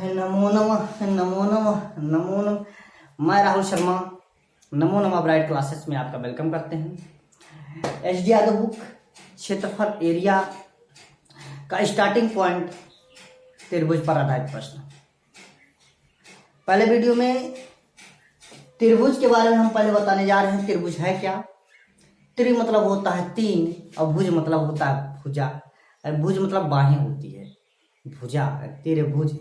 नमो नमः नमो नमः नमो नमः। मैं राहुल शर्मा नमो नमः ब्राइट क्लासेस में आपका वेलकम करते हैं। एच डी यादव बुक क्षेत्रफल एरिया का स्टार्टिंग पॉइंट त्रिभुज पर आधारित प्रश्न। पहले वीडियो में त्रिभुज के बारे में हम पहले बताने जा रहे हैं। त्रिभुज है क्या? त्रि मतलब होता है तीन और भुज मतलब होता है भुजा। भुज मतलब बाहें होती है। भुजा त्रिभुज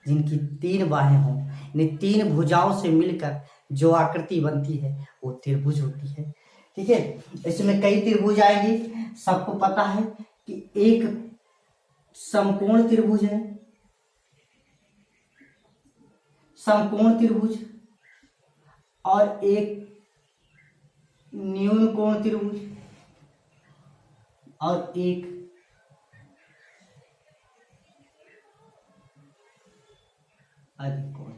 जिनकी तीन बाहें हों, इन तीन भुजाओं से मिलकर जो आकृति बनती है वो त्रिभुज होती है। ठीक है, इसमें कई त्रिभुज आएंगी। सबको पता है कि एक समकोण त्रिभुज है, समकोण त्रिभुज, और एक न्यून कोण त्रिभुज और एक अधिक कोण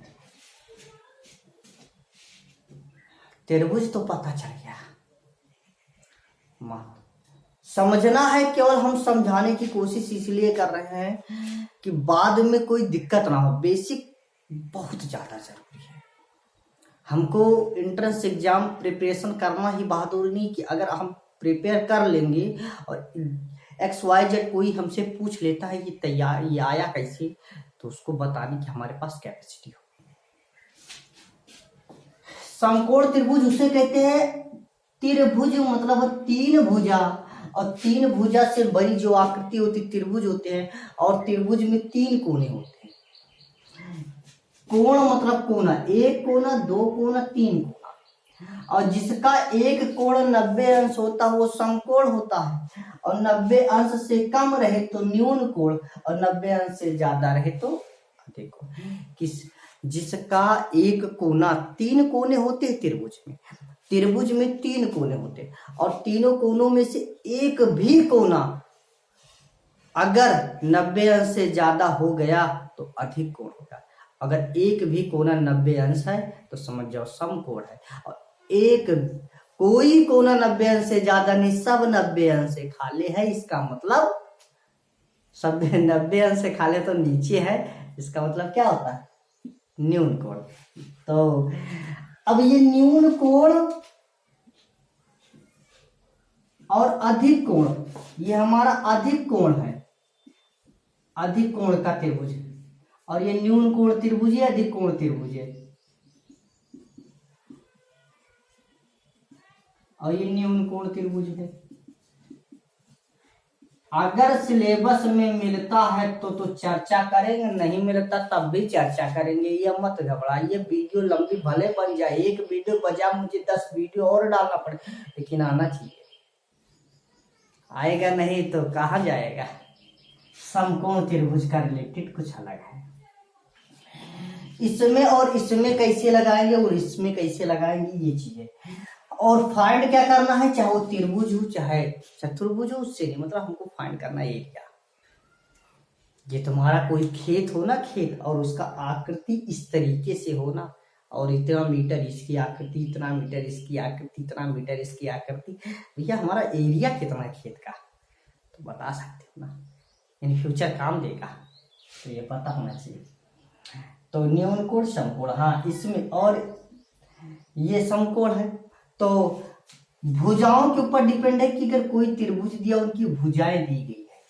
त्रिभुज। तो पता चल गया। समझना है, केवल हम समझाने की कोशिश इसलिए कर रहे हैं कि बाद में कोई दिक्कत ना हो। बेसिक बहुत ज्यादा जरूरी है। हमको एंट्रेंस एग्जाम प्रिपरेशन करना ही बहादुरी नहीं कि अगर हम प्रिपेयर कर लेंगे और XYZ कोई हमसे पूछ लेता है ये तैयार ये आया कैसे, तो उसको बताने की हमारे पास कैपेसिटी हो। समकोण त्रिभुज उसे कहते हैं। त्रिभुज मतलब तीन भुजा, और तीन भुजा से बड़ी जो आकृति होती त्रिभुज होते हैं, और त्रिभुज में तीन कोने होते हैं। कोण मतलब कोना, एक कोना, दो कोना, तीन कोना, और जिसका एक कोण 90 अंश होता है वो समकोण होता है, और 90 अंश से कम रहे तो न्यून कोण, और 90 अंश से ज्यादा रहे तो अधिक कोण। जिसका एक कोना, तीन कोने होते हैं त्रिभुज में। त्रिभुज में तीन कोने होते हैं, और तीनों कोनों में से एक भी कोना अगर 90 अंश से ज्यादा हो गया तो अधिक कोण होगा। अगर एक भी कोना 90 अंश है तो समझ जाओ समकोण है, और एक कोई कोना 90 अंश से ज्यादा नहीं, सब 90 अंश से खाली है। इसका मतलब सब 90 अंश से खाली तो नीचे है, इसका मतलब क्या होता है? न्यून कोण। तो अब ये न्यून कोण और अधिक कोण, ये हमारा अधिक कोण है, अधिक कोण का त्रिभुज है, और ये न्यून कोण त्रिभुज है, अधिक कोण त्रिभुज है, और ये न्यून कोण त्रिभुज है। अगर सिलेबस में मिलता है तो चर्चा करेंगे, नहीं मिलता तब भी चर्चा करेंगे। ये मत घबराइए, वीडियो लंबी भले बन जाए, एक वीडियो बजा मुझे 10 वीडियो और डालना पड़े, लेकिन आना चाहिए। आएगा नहीं तो कहाँ जाएगा। समकोण त्रिभुज का रिलेटेड कुछ अलग है। इसमें और इसमें कैसे लगाएंगे और इसमें कैसे लगाएंगे, ये चीजें। और फाइंड क्या करना है, चाहे वो त्रिभुज हो चाहे चतुर्भुज हो, उससे नहीं मतलब हमको फाइंड करना है एरिया। ये तुम्हारा कोई खेत हो ना, खेत, और उसका आकृति इस तरीके से हो ना, और इतना मीटर इसकी आकृति, इतना मीटर इसकी आकृति, इतना मीटर इसकी आकृति, भैया हमारा एरिया कितना है खेत का तो बता सकते हो ना, इन फ्यूचर काम देगा, तो ये पता होना चाहिए। तो न्यून कोण समकोण, हाँ इसमें, और ये समकोण है तो भुजाओं के ऊपर डिपेंड है कि अगर कोई त्रिभुज दिया, उनकी भुजाएं दी गई है,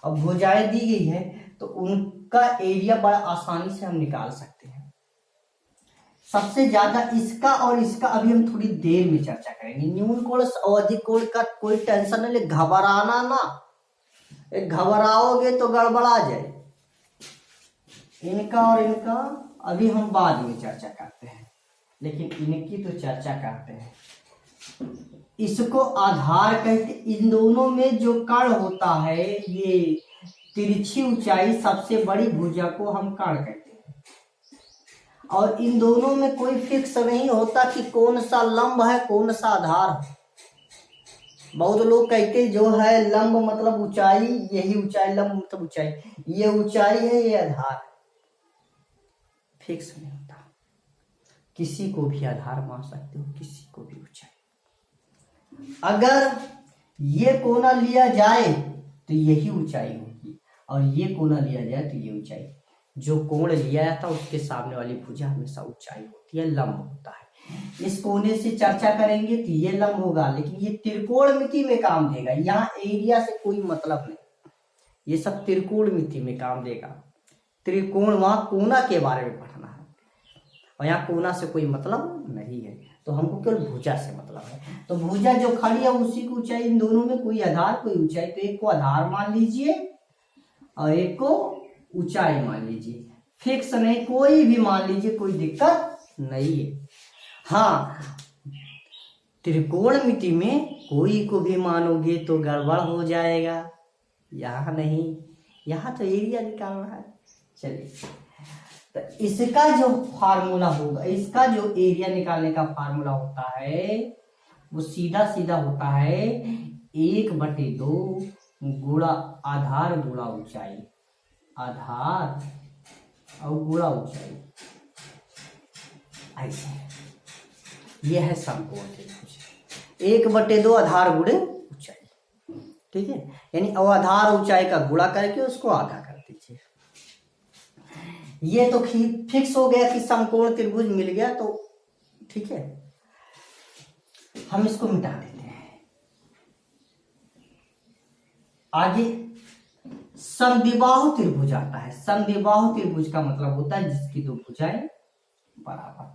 और भुजाएं दी गई है तो उनका एरिया बड़ा आसानी से हम निकाल सकते हैं। सबसे ज्यादा इसका और इसका अभी हम थोड़ी देर में चर्चा करेंगे। न्यून कोण और अधिक कोण का कोई टेंशन नहीं ले, घबराना ना, घबराओगे तो गड़बड़ा जाए। इनका और इनका अभी हम बाद में चर्चा करते हैं, लेकिन इनकी तो चर्चा करते हैं। इसको आधार कहते। इन दोनों में जो कर्ण होता है, ये तिरछी ऊंचाई सबसे बड़ी भुजा को हम कर्ण कहते हैं, और इन दोनों में कोई फिक्स नहीं होता कि कौन सा लंब है कौन सा आधार है। बहुत लोग कहते जो है लंब मतलब ऊंचाई, यही ऊंचाई, लंब मतलब ऊंचाई, ये ऊंचाई है ये आधार है। फिक्स नहीं होता, किसी को भी आधार मान सकते हो, किसी को भी ऊंचाई। अगर ये कोना लिया जाए तो यही ऊंचाई होगी, और ये कोना लिया जाए तो ये ऊंचाई। जो कोण लिया जाता है उसके सामने वाली भुजा हमेशा ऊंचाई होती है, लंब होता है। इस कोने से चर्चा करेंगे तो ये लंब होगा, लेकिन ये त्रिकोणमिति में काम देगा। यहाँ एरिया से कोई मतलब नहीं, ये सब त्रिकोणमिति में काम देगा। त्रिकोण, वहां कोना के बारे में पढ़ना है, और यहाँ कोना से कोई मतलब नहीं है, तो हमको केवल भुजा से मतलब है। तो भुजा जो खड़ी है उसी की ऊंचाई, इन दोनों में कोई आधार कोई ऊंचाई, तो एक को आधार मान लीजिए और एक को ऊंचाई मान लीजिए। फिक्स नहीं, कोई भी मान लीजिए, कोई दिक्कत नहीं है। हाँ, त्रिकोणमिति में कोई को भी मानोगे तो गड़बड़ हो जाएगा, यहाँ नहीं, यहाँ तो एरिया निकालना है। चलिए, तो इसका जो फार्मूला होगा, इसका जो एरिया निकालने का फार्मूला होता है वो सीधा सीधा होता है 1/2 गुणा आधार गुणा ऊंचाई, आधार और गुणा ऊंचाई, ऐसे। ये है समकोण त्रिभुज, 1/2 आधार गुणे ऊंचाई, ठीक है। यानी आधार ऊंचाई का गुणा करके उसको आधा कर दीजिए। ये तो फिक्स हो गया कि समकोण त्रिभुज मिल गया, तो ठीक है, हम इसको मिटा देते हैं। आगे समद्विबाहु त्रिभुज आता है। समद्विबाहु त्रिभुज का मतलब होता है जिसकी दो भुजाएं बराबर,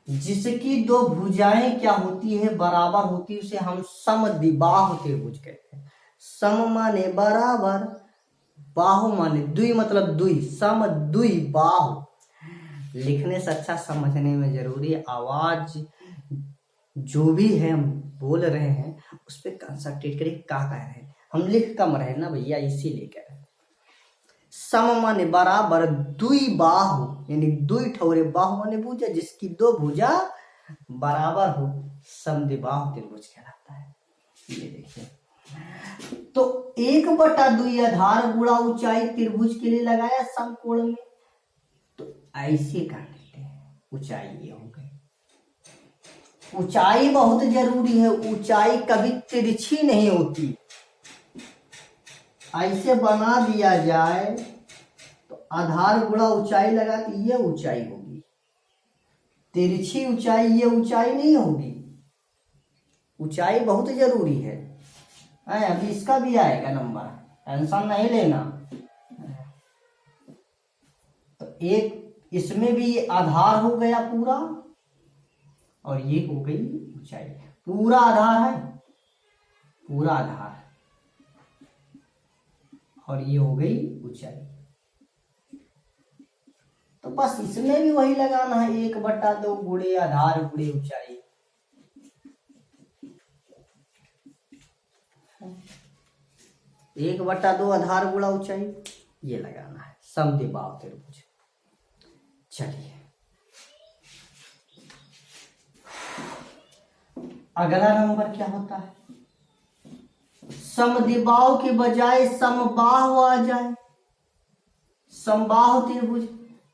जिसकी दो भुजाएं क्या होती है, बराबर होती है, उसे हम समद्विबाहु त्रिभुज कहते हैं। सम माने बराबर, बाहु माने द्वि मतलब द्वि, सम द्वि बाहु। लिखने से अच्छा समझने में जरूरी है। आवाज जो भी है हम बोल रहे हैं उस पर कंसंट्रेट करें, क्या कह रहे हैं। हम लिख कम रहे ना भैया, इसीलिए कह रहे हैं। सम माने बराबर, द्वि बाहु यानी दुई ठौरे, बाहु माने भुजा, जिसकी दो भुजा बराबर हो, समद्विबाहु त्रिभुज कहलाता है। ये देखिए, तो 1/2 आधार गुणा ऊंचाई त्रिभुज के लिए लगाया समकोण में, तो ऐसे कर लेते हैं। ऊंचाई ये हो गई। ऊंचाई बहुत जरूरी है, ऊंचाई कभी तिरछी नहीं होती। ऐसे बना दिया जाए तो आधार गुणा ऊंचाई लगा के ये ऊंचाई होगी, तिरछी ऊंचाई ये ऊंचाई नहीं होगी। ऊंचाई बहुत जरूरी है। अभी इसका भी आएगा नंबर, टेंशन नहीं लेना। तो एक इसमें भी ये आधार हो गया पूरा, और ये हो गई ऊंचाई। पूरा आधार है, पूरा आधार, और ये हो गई ऊंचाई। तो बस इसमें भी वही लगाना है, 1/2 गुणे आधार गुणे ऊंचाई। 1/2 आधार गुणा ऊंचाई, ये लगाना है समद्विबाहु त्रिभुज। चलिए, अगला नंबर क्या होता है, समद्विबाहु के बजाय समबाहु आ जाए। समबाहु त्रिभुज,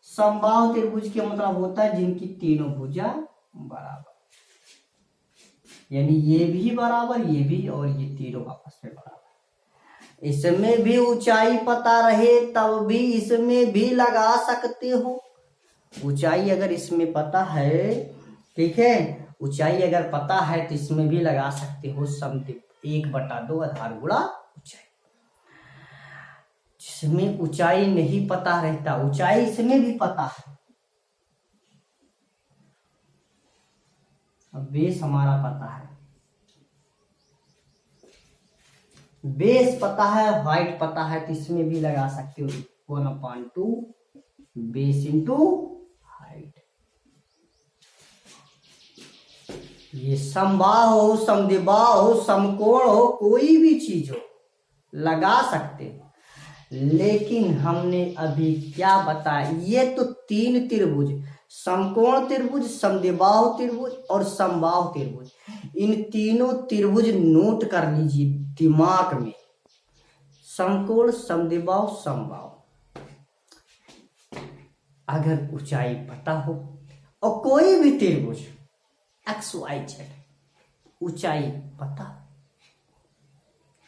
समबाहु त्रिभुज के मतलब होता है जिनकी तीनों भुजा बराबर, यानी ये भी बराबर, ये भी, और ये तीनों आपस में बराबर। इसमें भी ऊंचाई पता रहे तब भी इसमें भी लगा सकते हो। ऊंचाई अगर इसमें पता है, ठीक है, ऊंचाई अगर पता है तो इसमें भी लगा सकते हो। 1/2 आधार गुणा ऊंचाई। जिसमें ऊंचाई नहीं पता रहता, ऊंचाई इसमें भी पता है। अब बेस हमारा पता है, बेस पता है, हाइट पता है, तो इसमें भी लगा सकते हो 1/2 बेस इंटू हाइट। ये समबाहु हो, समद्विबाहु हो, समकोण हो, कोई भी चीज हो लगा सकते हो। लेकिन हमने अभी क्या बताया, ये तो 3 त्रिभुज, समकोण त्रिभुज, समद्विबाहु त्रिभुज और समबाहु त्रिभुज, इन तीनों त्रिभुज नोट कर लीजिए दिमाग में। समकोण, समद्विबाहु, समबाहु। अगर ऊंचाई पता हो और कोई भी त्रिभुज XYZ ऊंचाई पता,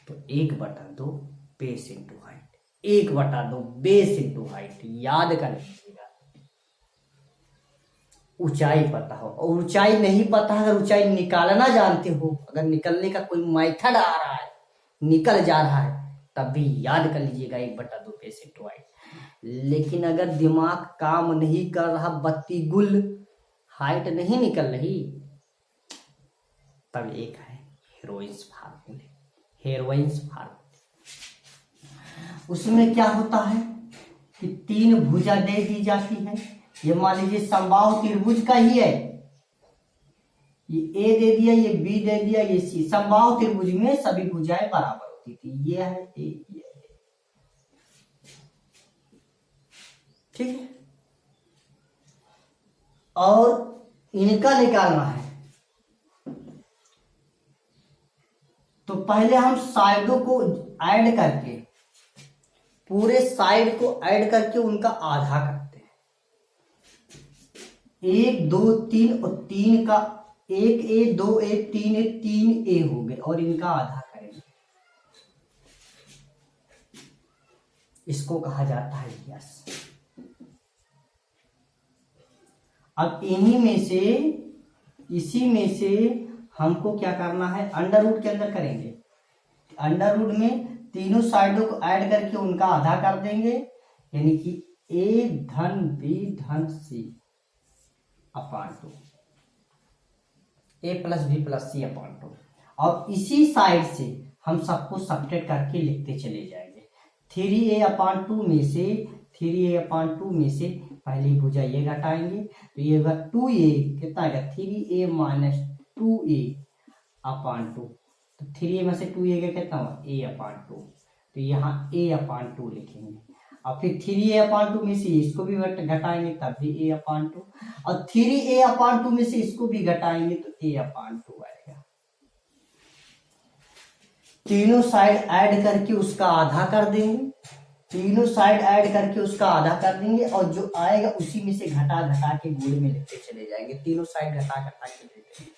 तो 1/2 base into height, 1/2 base into height, याद कर लीजिएगा। ऊंचाई पता हो और ऊंचाई नहीं पता, अगर ऊंचाई निकालना जानते हो, अगर निकलने का कोई मेथड आ रहा है, निकल जा रहा है, तब भी याद कर लीजिएगा 1/2 बेस इंटू हाइट। लेकिन अगर दिमाग काम नहीं कर रहा, बत्ती गुल, हाइट नहीं निकल रही, तब एक है हेरोइंस फार्मूले, हेरोइंस फार्मूले। उसमें क्या होता है कि 3 भुजा दे दी जाती है। ये मान लीजिए समबाहु त्रिभुज का ही है, ये ए दे दिया, ये बी दे दिया, ये सी। समबाहु त्रिभुज में सभी भुजाएं बराबर होती थी, ये है ए, ये है। ठीक है, और इनका निकालना है तो पहले हम साइडों को ऐड करके, पूरे साइड को ऐड करके उनका आधा करते हैं। 1 2 3 और 3 का 1a 2a 3a 3a हो गए और इनका आधा करेंगे। इसको कहा जाता है यस। अब इन्हीं में से, इसी में से हमको क्या करना है, अंडर रूट के अंदर करेंगे। अंडर रूट में तीनों साइडों को ऐड करके उनका आधा कर देंगे, यानी कि a धन b धन c upon 2, a plus b plus c अपान 2। और इसी साइड से हम सबको सब्ट्रैक्ट करके लिखते चले जाएंगे। 3a अपान 2 में से, 3a अपान 2 में से पहली भुजा ये घटाएंगे तो ये होगा 2a, कितना आएगा 3a माइनस 2a अपान 2। तो 3a में से 2a का कितना हुआ a अपान 2, तो यहाँ a अपान 2 लिखेंगे। और फिर 3a अपान 2 में से इसको भी घटाएंगे तब भी a अपान 2, और 3a अपान 2 में से इसको भी घटाएंगे तो a अपान 2 आएगा। तीनों साइड ऐड करके उसका आधा कर देंगे, तीनों साइड ऐड करके उसका आधा कर देंगे, और जो आएगा उसी में से घटा घटा के गोल में लिखते चले जाएंगे। तीनों साइड घटा घटा के लिखते हैं।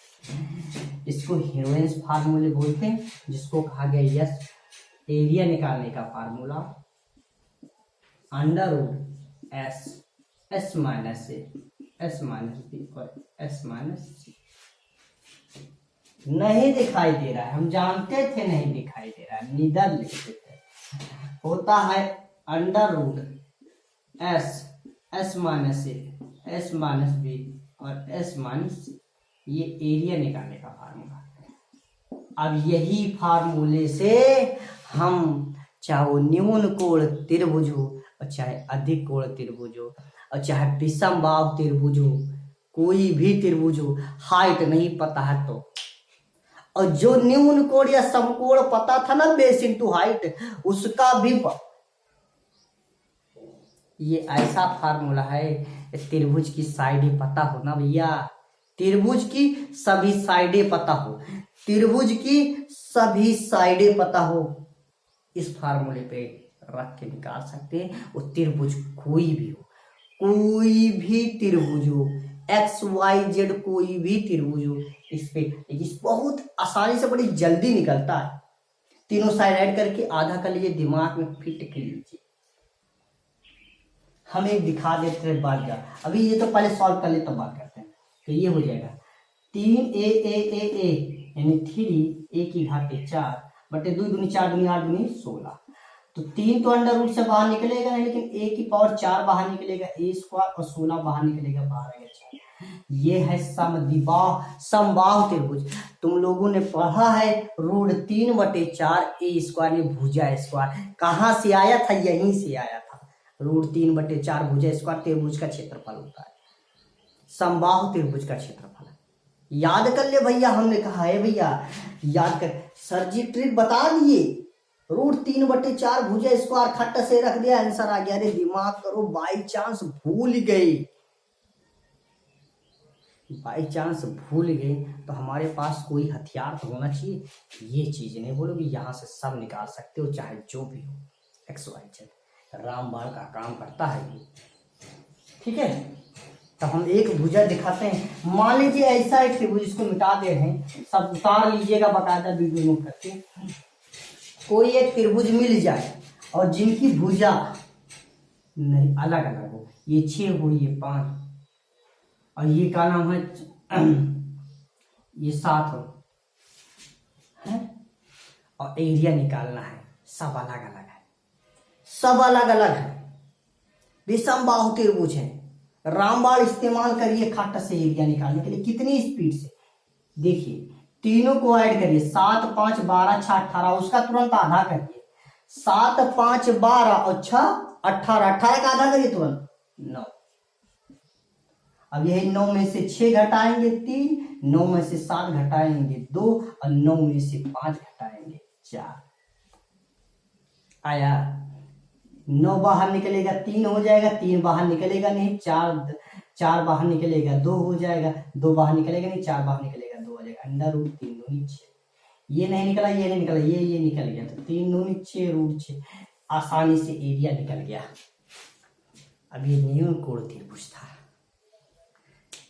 इसको हेरोइंस फार्मूले बोलते हैं, जिसको कहा गया यस एरिया निकालने का formula, under root S, S minus A, S minus B और एस माइनस सी। नहीं दिखाई दे रहा है, हम जानते थे नहीं दिखाई दे रहा है, नीदर लिखते थे। होता है under root S, S minus A, S minus B और एस माइनस सी। ये एरिया निकालने का फार्मूला। अब यही फार्मूले से हम चाहे वो न्यून कोण त्रिभुज हो और चाहे अधिक कोण त्रिभुज हो और चाहे विषम बाहु त्रिभुज हो, कोई भी त्रिभुज हो, हाइट नहीं पता है तो, और जो न्यून कोण या समकोण पता था ना बेस इंटू हाइट, उसका भी ये ऐसा फार्मूला है। त्रिभुज की साइडें पता हो ना भैया, त्रिभुज की सभी साइडें पता हो, त्रिभुज की सभी साइडें पता हो, इस फार्मूले पे रख के निकाल सकते हैं। वो त्रिभुज कोई भी हो, कोई भी त्रिभुज हो, एक्स वाई जेड कोई भी त्रिभुज हो, इस पे इस बहुत आसानी से बड़ी जल्दी निकलता है। तीनों साइड ऐड करके आधा कर लीजिए, दिमाग में फिट कर लीजिए। हम एक दिखा देते हैं बात का, अभी ये तो पहले सॉल्व कर ले तब बात करते हैं। तो ये हो जाएगा 3a यानी 3a की घाते 4 बटे 2 दूनी 4 दूनी 8 दूनी 16। तो 3 तो अंडर रूट से बाहर निकलेगा नहीं, लेकिन a की पावर 4 बाहर निकलेगा, a स्क्वायर, और 16 बाहर निकलेगा, बाहर आएगा 4। ये है समबाहु त्रिभुज। तुम लोगों ने पढ़ा है √3/4 a स्क्वायर में भुजा स्क्वायर कहाँ से आया था, यहीं से आया था। √3/4 भुजा स्क्वायर त्रिभुज का क्षेत्रफल होता है, समबाहु त्रिभुज का क्षेत्रफल। याद कर ले भैया, हमने कहा है भैया याद कर, सर जी ट्रिक बता दिए। √3/4 भुजा स्क्वायर खट्ट से रख दिया, आंसर आ गया। अरे दिमाग करो, बाई चांस भूल गए, बाई चांस भूल गए तो हमारे पास कोई हथियार तो होना चाहिए। ये चीज नहीं बोलोगे, यहाँ से सब निकाल सकते हो, चाहे जो भी हो, एक्स वाई जेड, रामबाण का काम करता है ये। ठीक है, तो हम एक भुजा दिखाते हैं। मान लीजिए ऐसा एक त्रिभुज, इसको मिटा दे रहे हैं, सब उतार लीजिएगा बकायदा वीडियो में करके। कोई एक त्रिभुज मिल जाए और जिनकी भुजा नहीं अलग अलग हो, ये 6 हो, ये 5, और ये का नाम है ये 7 हो है, और एरिया निकालना है। सब अलग अलग है, सब अलग अलग है। विषम बाहु त्रिभुज है, रामबाण इस्तेमाल करिए खट्ट से एरिया निकालने के लिए। कितनी स्पीड से देखिए, तीनों को ऐड करिए, 7 5 12 6 18, उसका तुरंत आधा करिए। 7 5 12 और 6 18, 18 का आधा करिए तुरंत 9। अब यही 9 में से 6 घटाएंगे 3, 9 में से 7 घटाएंगे 2, और 9 में से 5 घटाएंगे 4। आया, 9 बाहर निकलेगा 3 हो जाएगा, 3 बाहर निकलेगा नहीं, 4 बाहर निकलेगा 2 हो जाएगा, 2 बाहर निकलेगा नहीं, 4 बाहर निकलेगा 2 हो जाएगा। अंडर रूट 3 दूनी 6, ये नहीं निकला, ये नहीं निकला, ये निकल गया, तो 3 दूनी 6 रूट 6, आसानी से एरिया निकल गया। अब ये न्यून कोण त्रिभुज था।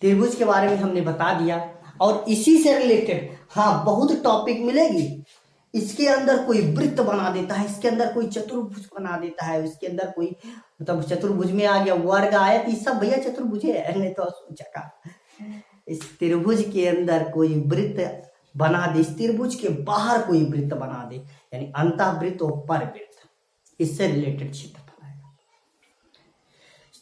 त्रिभुज के बारे में हमने बता दिया, और इसी से रिलेटेड हाँ बहुत टॉपिक मिलेगी। इसके अंदर कोई वृत्त बना देता है, इसके अंदर कोई चतुर्भुज बना देता है, इसके अंदर कोई मतलब चतुर्भुज में आ गया वर्ग आयत, ये सब भैया चतुर्भुज है। नहीं तो सोचा का इस त्रिभुज के अंदर कोई वृत्त बना दे, इस त्रिभुज के बाहर कोई वृत्त बना दे, यानी अंतःवृत्त और परवृत्त, इससे रिलेटेड क्षेत्रफल आएगा।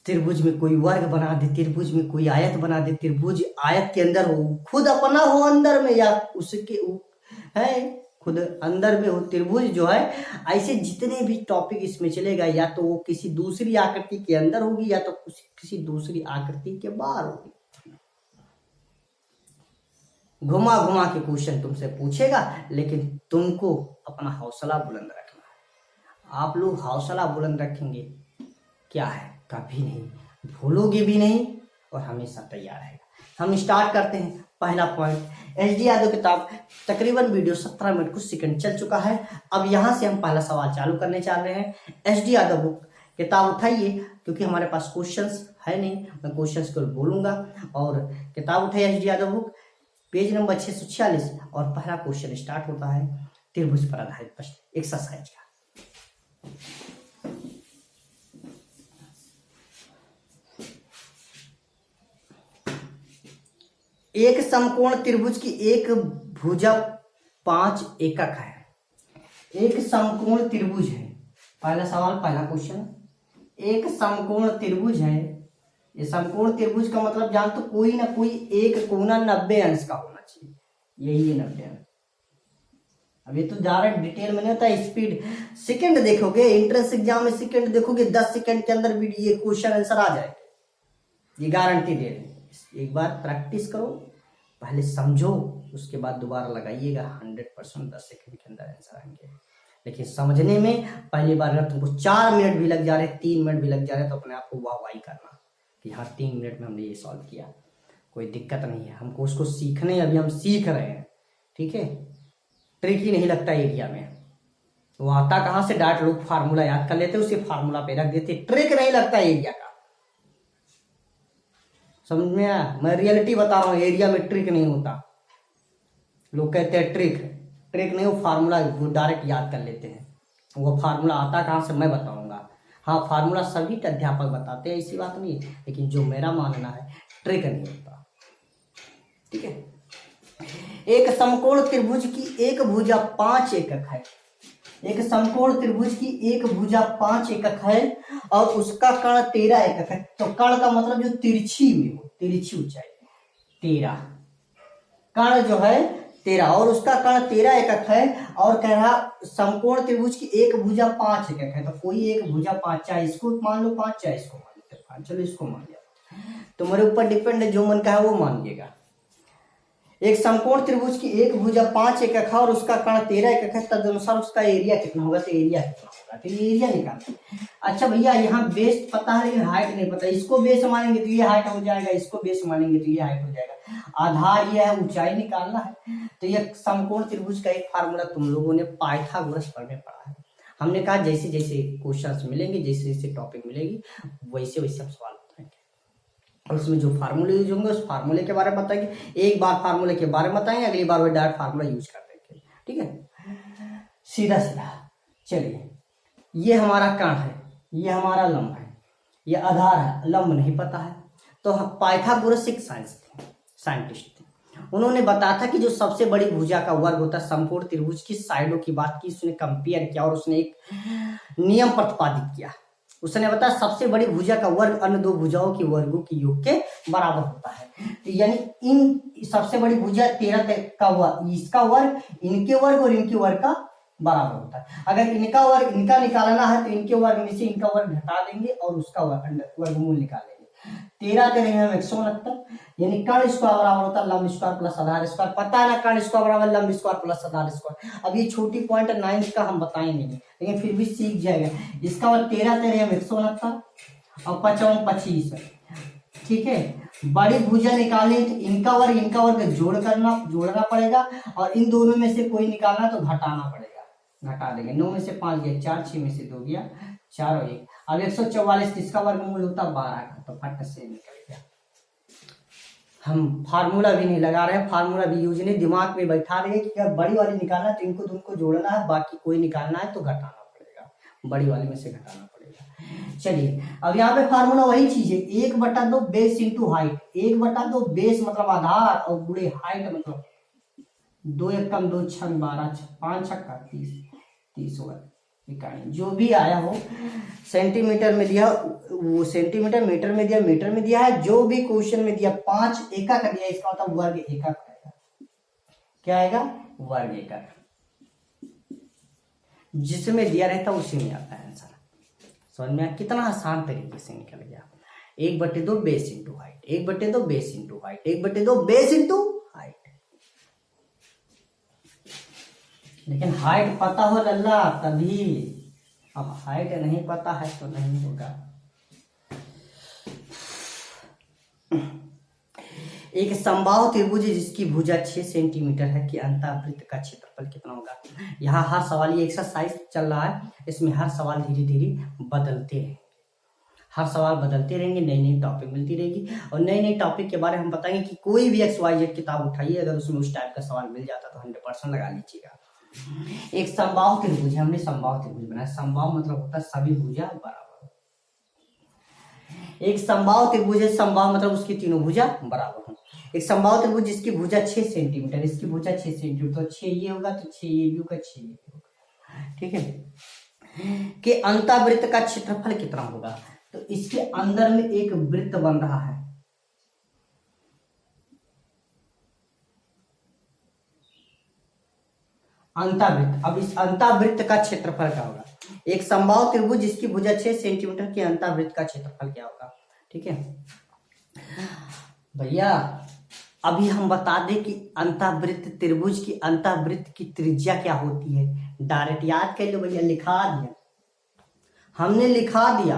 त्रिभुज में कोई वर्ग बना दे, त्रिभुज में कोई आयत बना दे, त्रिभुज आयत के अंदर हो, खुद अपना हो अंदर में, या उसके है खुद अंदर में हो त्रिभुज जो है। ऐसे जितने भी टॉपिक इसमें चलेगा, या तो वो किसी दूसरी आकृति के अंदर होगी, या तो किसी दूसरी आकृति के बाहर होगी। घुमा घुमा के क्वेश्चन तुमसे पूछेगा, लेकिन तुमको अपना हौसला बुलंद रखना है। आप लोग हौसला बुलंद रखेंगे, क्या है, कभी नहीं भूलोगे भी नहीं, और हमेशा तैयार रहेगा। हम स्टार्ट करते हैं। पहला पॉइंट, एच.डी. यादव किताब, तकरीबन वीडियो 17 मिनट कुछ सेकंड चल चुका है। अब यहाँ से हम पहला सवाल चालू करने जा रहे हैं। एच.डी. यादव बुक किताब उठाइए, क्योंकि हमारे पास क्वेश्चंस है नहीं, मैं क्वेश्चंस को बोलूंगा। और किताब उठाइए H D. Yadav book, page number 646, और पहला क्वेश्चन स्टार्ट होता है त्रिभुज पर आधारित प्रश्न एक्सरसाइज का। एक समकोण त्रिभुज की एक भुजा 5 एकक है। एक समकोण त्रिभुज है, पहला सवाल, पहला क्वेश्चन। एक समकोण त्रिभुज है, ये समकोण त्रिभुज का मतलब जान तो कोई ना कोई एक कोना 90 अंश का होना चाहिए, यही है 90 अंश। अब ये तो ज्यादा डिटेल में नहीं होता, स्पीड सेकंड देखोगे, एंट्रेंस एग्जाम में सेकंड देखोगे, 10 सेकंड के अंदर भी ये क्वेश्चन आंसर आ जाएगा, ये गारंटी दे रहे हैं। एक बार प्रैक्टिस करो, पहले समझो, उसके बाद दोबारा लगाइएगा, 100% 10 सेकंड के अंदर आंसर आएंगे। लेकिन समझने में पहली बार अगर तुमको 4 मिनट भी लग जा रहे, 3 मिनट भी लग जा रहे, तो अपने आप को वाहवाही करना कि हाँ 3 मिनट में हमने ये सॉल्व किया, कोई दिक्कत नहीं है। हमको उसको सीखने, अभी हम सीख रहे हैं, ठीक है। ट्रिक ही नहीं लगता एरिया में, वो आता कहाँ से, डायरेक्ट लोग फार्मूला याद कर लेते, उसे फार्मूला पे रख देते, ट्रिक नहीं लगता एरिया का। समझ में आया? मैं रियलिटी बता रहा हूँ, एरिया में ट्रिक नहीं होता। लोग कहते हैं ट्रिक नहीं, वो फार्मूला वो डायरेक्ट याद कर लेते हैं। वो फार्मूला आता कहाँ से, मैं बताऊंगा। हाँ, फार्मूला सभी अध्यापक बताते हैं, ऐसी बात नहीं, लेकिन जो मेरा मानना है ट्रिक नहीं होता, ठीक है। एक समकोण त्रिभुज की एक भुजा 5 एकक है। एक समकोण त्रिभुज की एक भुजा 5 एकक है, और उसका कर्ण 13 एकक है। तो कर्ण का मतलब जो तिरछी में हो, तिरछी ऊंचाई 13, कर्ण जो है 13, और उसका कर्ण 13 एकक है। और कह रहा समकोण त्रिभुज की एक भुजा 5 एकक है। तो कोई एक भुजा 5, चाहे इसको मान लो 5, चाहे इसको मान लो 5, चलो इसको मान लिया, तुम्हारे ऊपर डिपेंड है, जो मन का है वो मान लिएगा। एक समकोण त्रिभुज की एक भुजा 5 एकक है, और उसका कर्ण 13 एकक है, तदनुसार उसका एरिया कितना होगा। तो एरिया कितना होगा, तो एरिया निकालते हैं। अच्छा भैया, यहाँ बेस पता है लेकिन हाइट नहीं पता, इसको बेस मानेंगे तो ये हाइट हो जाएगा, इसको बेस मानेंगे तो ये हाइट हो जाएगा। आधार ये है, ऊंचाई निकालना है। तो ये समकोण त्रिभुज का एक फार्मूला तुम लोगों ने पाइथागोरस पढ़ने पढ़ा है। हमने कहा जैसे जैसे क्वेश्चन मिलेंगे, जैसे जैसे टॉपिक मिलेगी, वैसे वैसे हम सवाल बताएंगे, और उसमें जो फार्मूले यूज होंगे उस फार्मूले के बारे में बताएंगे। एक बार फार्मूले के बारे में बताएंगे, अगली बार वो डायरेक्ट फार्मूला यूज कर देंगे, ठीक है, सीधा सीधा। चलिए ये हमारा कर्ण है, ये हमारा लंब है, ये आधार है, लंब नहीं पता है। तो पाइथागोरस एक साइंटिस्ट थे, उन्होंने बताया था कि जो सबसे बड़ी भुजा का वर्ग होता है समकोण त्रिभुज की साइडों की बात की, उसने कंपेयर किया और उसने एक नियम प्रतिपादित किया। उसने बताया सबसे बड़ी भुजा का वर्ग अन्य दो भुजाओं के वर्गों के योग के बराबर होता है। तो यानी इन सबसे बड़ी भुजा 13 का वर्ग, इसका वर्ग इनके वर्ग और इनके वर्ग का बराबर होता है। अगर इनका वर्ग इनका निकालना है तो इनके वर्ग में से इनका वर्ग घटा देंगे और उसका वर्गमूल निकालेंगे। 13 13 हम 169, यानी कर्ण स्क्वायर बराबर होता है लंब स्क्वायर प्लस आधार स्क्वायर। पता है ना, कर्ण स्क्वायर बराबर लंब स्क्वायर प्लस आधार स्क्वायर। अब ये छोटी पॉइंट 9th का हम बताएंगे नहीं, लेकिन फिर भी सीख जाएगा। इसका मतलब 13 13 हम 169 और 55 25। ठीक है, बड़ी भुजा निकालनी तो इनका वर्ग जोड़ना पड़ेगा और इन दोनों में से कोई निकालना तो घटाना पड़ेगा, घटा देंगे। 9 में से 5 गया 4, 6 में से 2 गया 4 और 1। अब 144 इसका वर्गमूल होता 12 का, तो फट से निकल गया। हम फार्मूला भी नहीं लगा रहे हैं, फार्मूला भी यूज नहीं, दिमाग में बैठा रहे हैं कि अगर बड़ी वाली निकालना है तो इनको दोनों जोड़ना है, बाकी कोई निकालना है तो घटाना पड़ेगा, बड़ी वाली में से घटाना पड़ेगा। चलिए अब यहाँ पे फार्मूला वही चीज है, 1/2 बेस इंटू हाइट। 1/2 बेस मतलब आधार और गुणे हाइट मतलब 2 एकम 2 छंग 12 5 छक्का 30 होगा इकाई। जो भी आया हो सेंटीमीटर में दिया, वो सेंटीमीटर, मीटर में दिया, मीटर में दिया है, जो भी क्वेश्चन में दिया 5 एकक दिया, इसका मतलब वर्ग एकक आएगा। क्या आएगा? वर्ग एकक। जिसमें दिया रहता उसी में आता है आंसर। समझ में कितना आसान तरीके से निकल गया। 1/2 base into height, 1/2 base into height, 1/2 base into height. लेकिन हाइट पता हो लल्ला तभी, अब हाइट नहीं पता है तो नहीं होगा। एक समबाहु त्रिभुज जिसकी भुजा 6 सेंटीमीटर है कि अंतःवृत्त का क्षेत्रफल कितना होगा। यहाँ हर सवाल, ये एक्सरसाइज चल रहा है, इसमें हर सवाल धीरे धीरे बदलते रहेंगे, हर सवाल बदलते रहेंगे, नई नई टॉपिक मिलती रहेगी और नई नई टॉपिक के बारे में हम बताएंगे कि कोई भी XYZ किताब उठाइए, अगर उसमें उस टाइप का सवाल मिल जाता तो 100% लगा लीजिएगा। एक समबाहु त्रिभुज है, हमने समबाहु त्रिभुज बनाया। समबाहु मतलब होता है सभी भुजा बराबर। एक समबाहु त्रिभुज है, समबाहु मतलब उसकी तीनों भुजा बराबर हो। एक समबाहु त्रिभुज जिसकी भुजा 6 सेंटीमीटर, इसकी भुजा 6 सेंटीमीटर, तो 6 ये होगा तो 6 ये भी होगा, 6 ये भी होगा। ठीक है, कि अंतःवृत्त का क्षेत्रफल कितना होगा। तो इसके अंदर में एक वृत्त बन रहा है, अंतःवृत्त। अब इस अंतःवृत्त का क्षेत्रफल क्या होगा। एक समबाहु त्रिभुज जिसकी भुजा 6 सेंटीमीटर के अंतःवृत्त का क्षेत्रफल क्या होगा। ठीक है भैया, अभी हम बता दें कि अंतःवृत्त त्रिभुज की अंतःवृत्त की त्रिज्या क्या होती है। डायरेक्ट याद कर लो भैया, लिखा दिया हमने, लिखा दिया।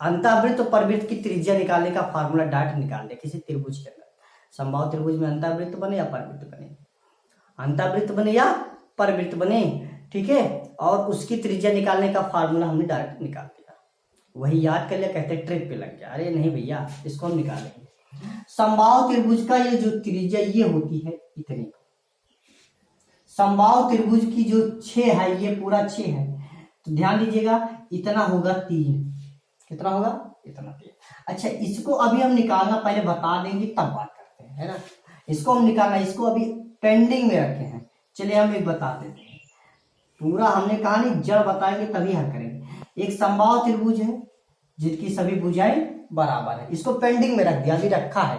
अंतःवृत्त और परवृत्त की त्रिज्या निकालने का फार्मूला डायरेक्ट निकाल दे किसी त्रिभुज के अंदर। समबाहु त्रिभुज में अंतःवृत्त बने या परवृत्त बने, अंतःवृत्त बने या परवृत्त बने। ठीक है, और उसकी त्रिज्या निकालने का फार्मूला हमने डायरेक्ट निकाल दिया, वही याद कर लिया। कहते ट्रिक पे लग गया, अरे नहीं भैया इसको हम निकालेंगे। समबाहु त्रिभुज का ये जो त्रिज्या ये होती है इतनी, समबाहु त्रिभुज की जो 6 है ये पूरा 6 है, तो ध्यान दीजिएगा इतना होगा 3। कितना होगा? इतना 3। अच्छा, इसको अभी हम निकालना पहले बता देंगे तब बात करते हैं, है ना। इसको हम निकालना, इसको अभी पेंडिंग में रखे हैं। चलिए हम एक बता देते हैं, पूरा हमने कहा नहीं, जड़ बताएंगे तभी हल करेंगे। एक समबाहु त्रिभुज है जिसकी सभी भुजाएं बराबर है, इसको पेंडिंग में रख दिया, अभी रखा है,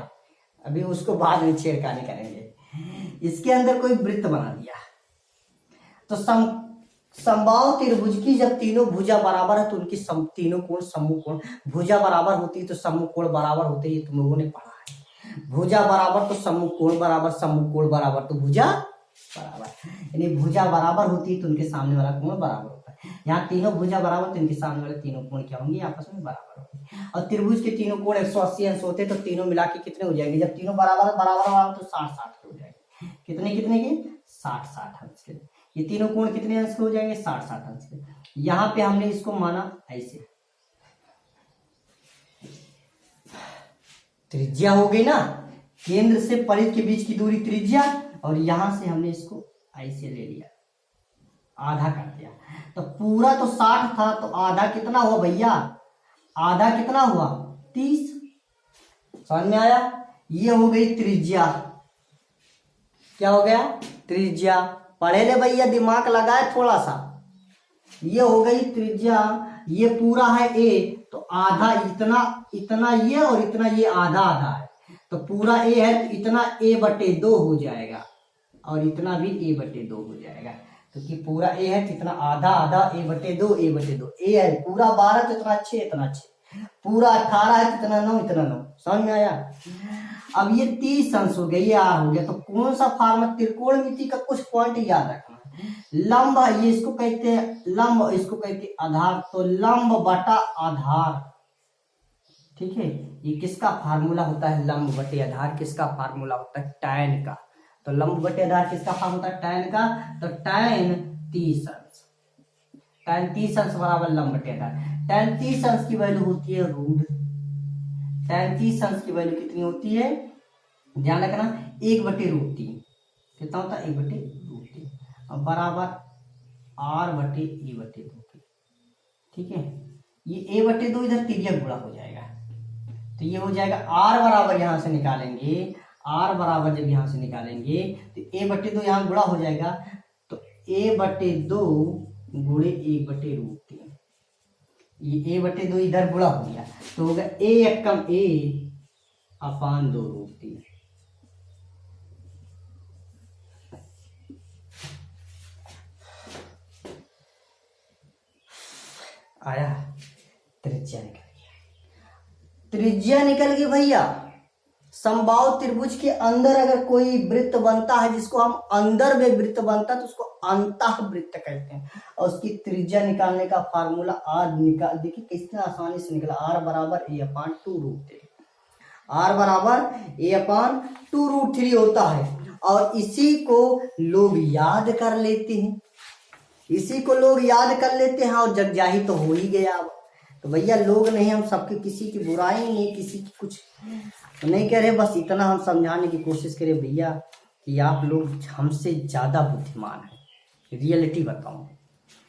अभी उसको बाद में छेड़खानी करेंगे। इसके अंदर कोई वृत्त बना दिया, तो समबाहु त्रिभुज की जब तीनों भुजा बराबर है तो उनकी तीनों कोण सम्मुख कोण, भुजा बराबर होती है तो सम्मुख कोण बराबर होते हैं, तुम लोगों ने पढ़ा है। भुजा बराबर तो सम्मुख कोण बराबर, सम्मुख कोण बराबर तो भुजा बराबर, यानी भुजा बराबर होती है तो उनके सामने वाला कोण बराबर होता है। यहाँ तीनों भुजा बराबर तो इनके सामने वाले तीनों कोण क्या होंगे, आपस में बराबर होंगे। और त्रिभुज के तीनों कोण 180 अंश होते तो तीनों मिला के कितने हो जाएंगे, जब तीनों बराबर बराबर तो 60-60 हो जाएंगे। कितने कितने के? 60-60 अंश के। ये तीनों कोण कितने अंश के हो जाएंगे? 60-60 अंश के। यहाँ पे हमने इसको माना ऐसे, त्रिज्या हो गई ना, केंद्र से परिध के बीच की दूरी त्रिज्या, और यहां से हमने इसको ऐसे ले लिया, आधा कर दिया। तो पूरा तो 60 था, तो आधा कितना हुआ भैया, आधा कितना हुआ 30। समझ में आया। ये हो गई त्रिज्या। क्या हो गया, त्रिज्या। पढ़े ले भैया, दिमाग लगाए थोड़ा सा। ये हो गई त्रिज्या। ये पूरा है a, तो आधा इतना, इतना ये और इतना ये आधा आधा है, तो पूरा a है तो इतना a/2 हो जाएगा और इतना भी a/2 हो जाएगा। तो कि पूरा a है तो इतना आधा आधा a/2 a/2। a है पूरा 12 तो इतना 6 इतना 6, पूरा 18 है तो इतना 9 इतना 9। समझ में आया। अब ये 30 अंश हो गया, ये r हो गया। तो कौन सा फार्मूला, त्रिकोणमिति का कुछ पॉइंट याद रखना। लंब, ये इसको कहते हैं लंब, इसको कहते हैं आधार। तो लंब बटा आधार, ठीक है। ये किसका फार्मूला होता है, लंब बटे आधार किसका फार्मूला होता है, tan का। तो लंब बटे आधार किसका फार्मूला होता है, tan का। तो tan 30 अंश, tan 30 अंश बराबर लंब बटे आधार। tan 30 अंश की वैल्यू होती है रूट। tan 30 अंश की वैल्यू कितनी होती है, ध्यान रखना, 1/√3 कितना होता है, 1/√3 और बराबर r/a/2। ठीक है। ये a/2 इधर तिर्यक गुणा हो जाएगा, तो ये हो जाएगा r बराबर, यहां से निकालेंगे r बराबर, जब यहां से निकालेंगे तो a/2 यहां गुणा हो जाएगा, तो a/2 गुणे 1/√3। ये a/2 इधर गुणा हो गया, तो होगा a एकम a अपान 2√3। आया, त्रिज्या निकल गया, त्रिज्या निकल गई भैया। समबाहु त्रिभुज के अंदर अगर कोई वृत्त बनता है, जिसको हम अंदर में वृत्त बनता है तो उसको अंतः वृत्त कहते हैं, और उसकी त्रिज्या निकालने का फार्मूला आर निकाल, देखिए कितना आसानी से निकला, आर बराबर a/2√3। आर बराबर a/2√3 होता है, और इसी को लोग याद कर लेते हैं, इसी को लोग याद कर लेते हैं, और जग जाही तो हो ही गया। अब तो भैया लोग नहीं, हम सबके किसी की बुराई नहीं, किसी की कुछ नहीं कह रहे, बस इतना हम समझाने की कोशिश करें भैया कि आप लोग हमसे ज्यादा बुद्धिमान हैं। रियलिटी बताऊं,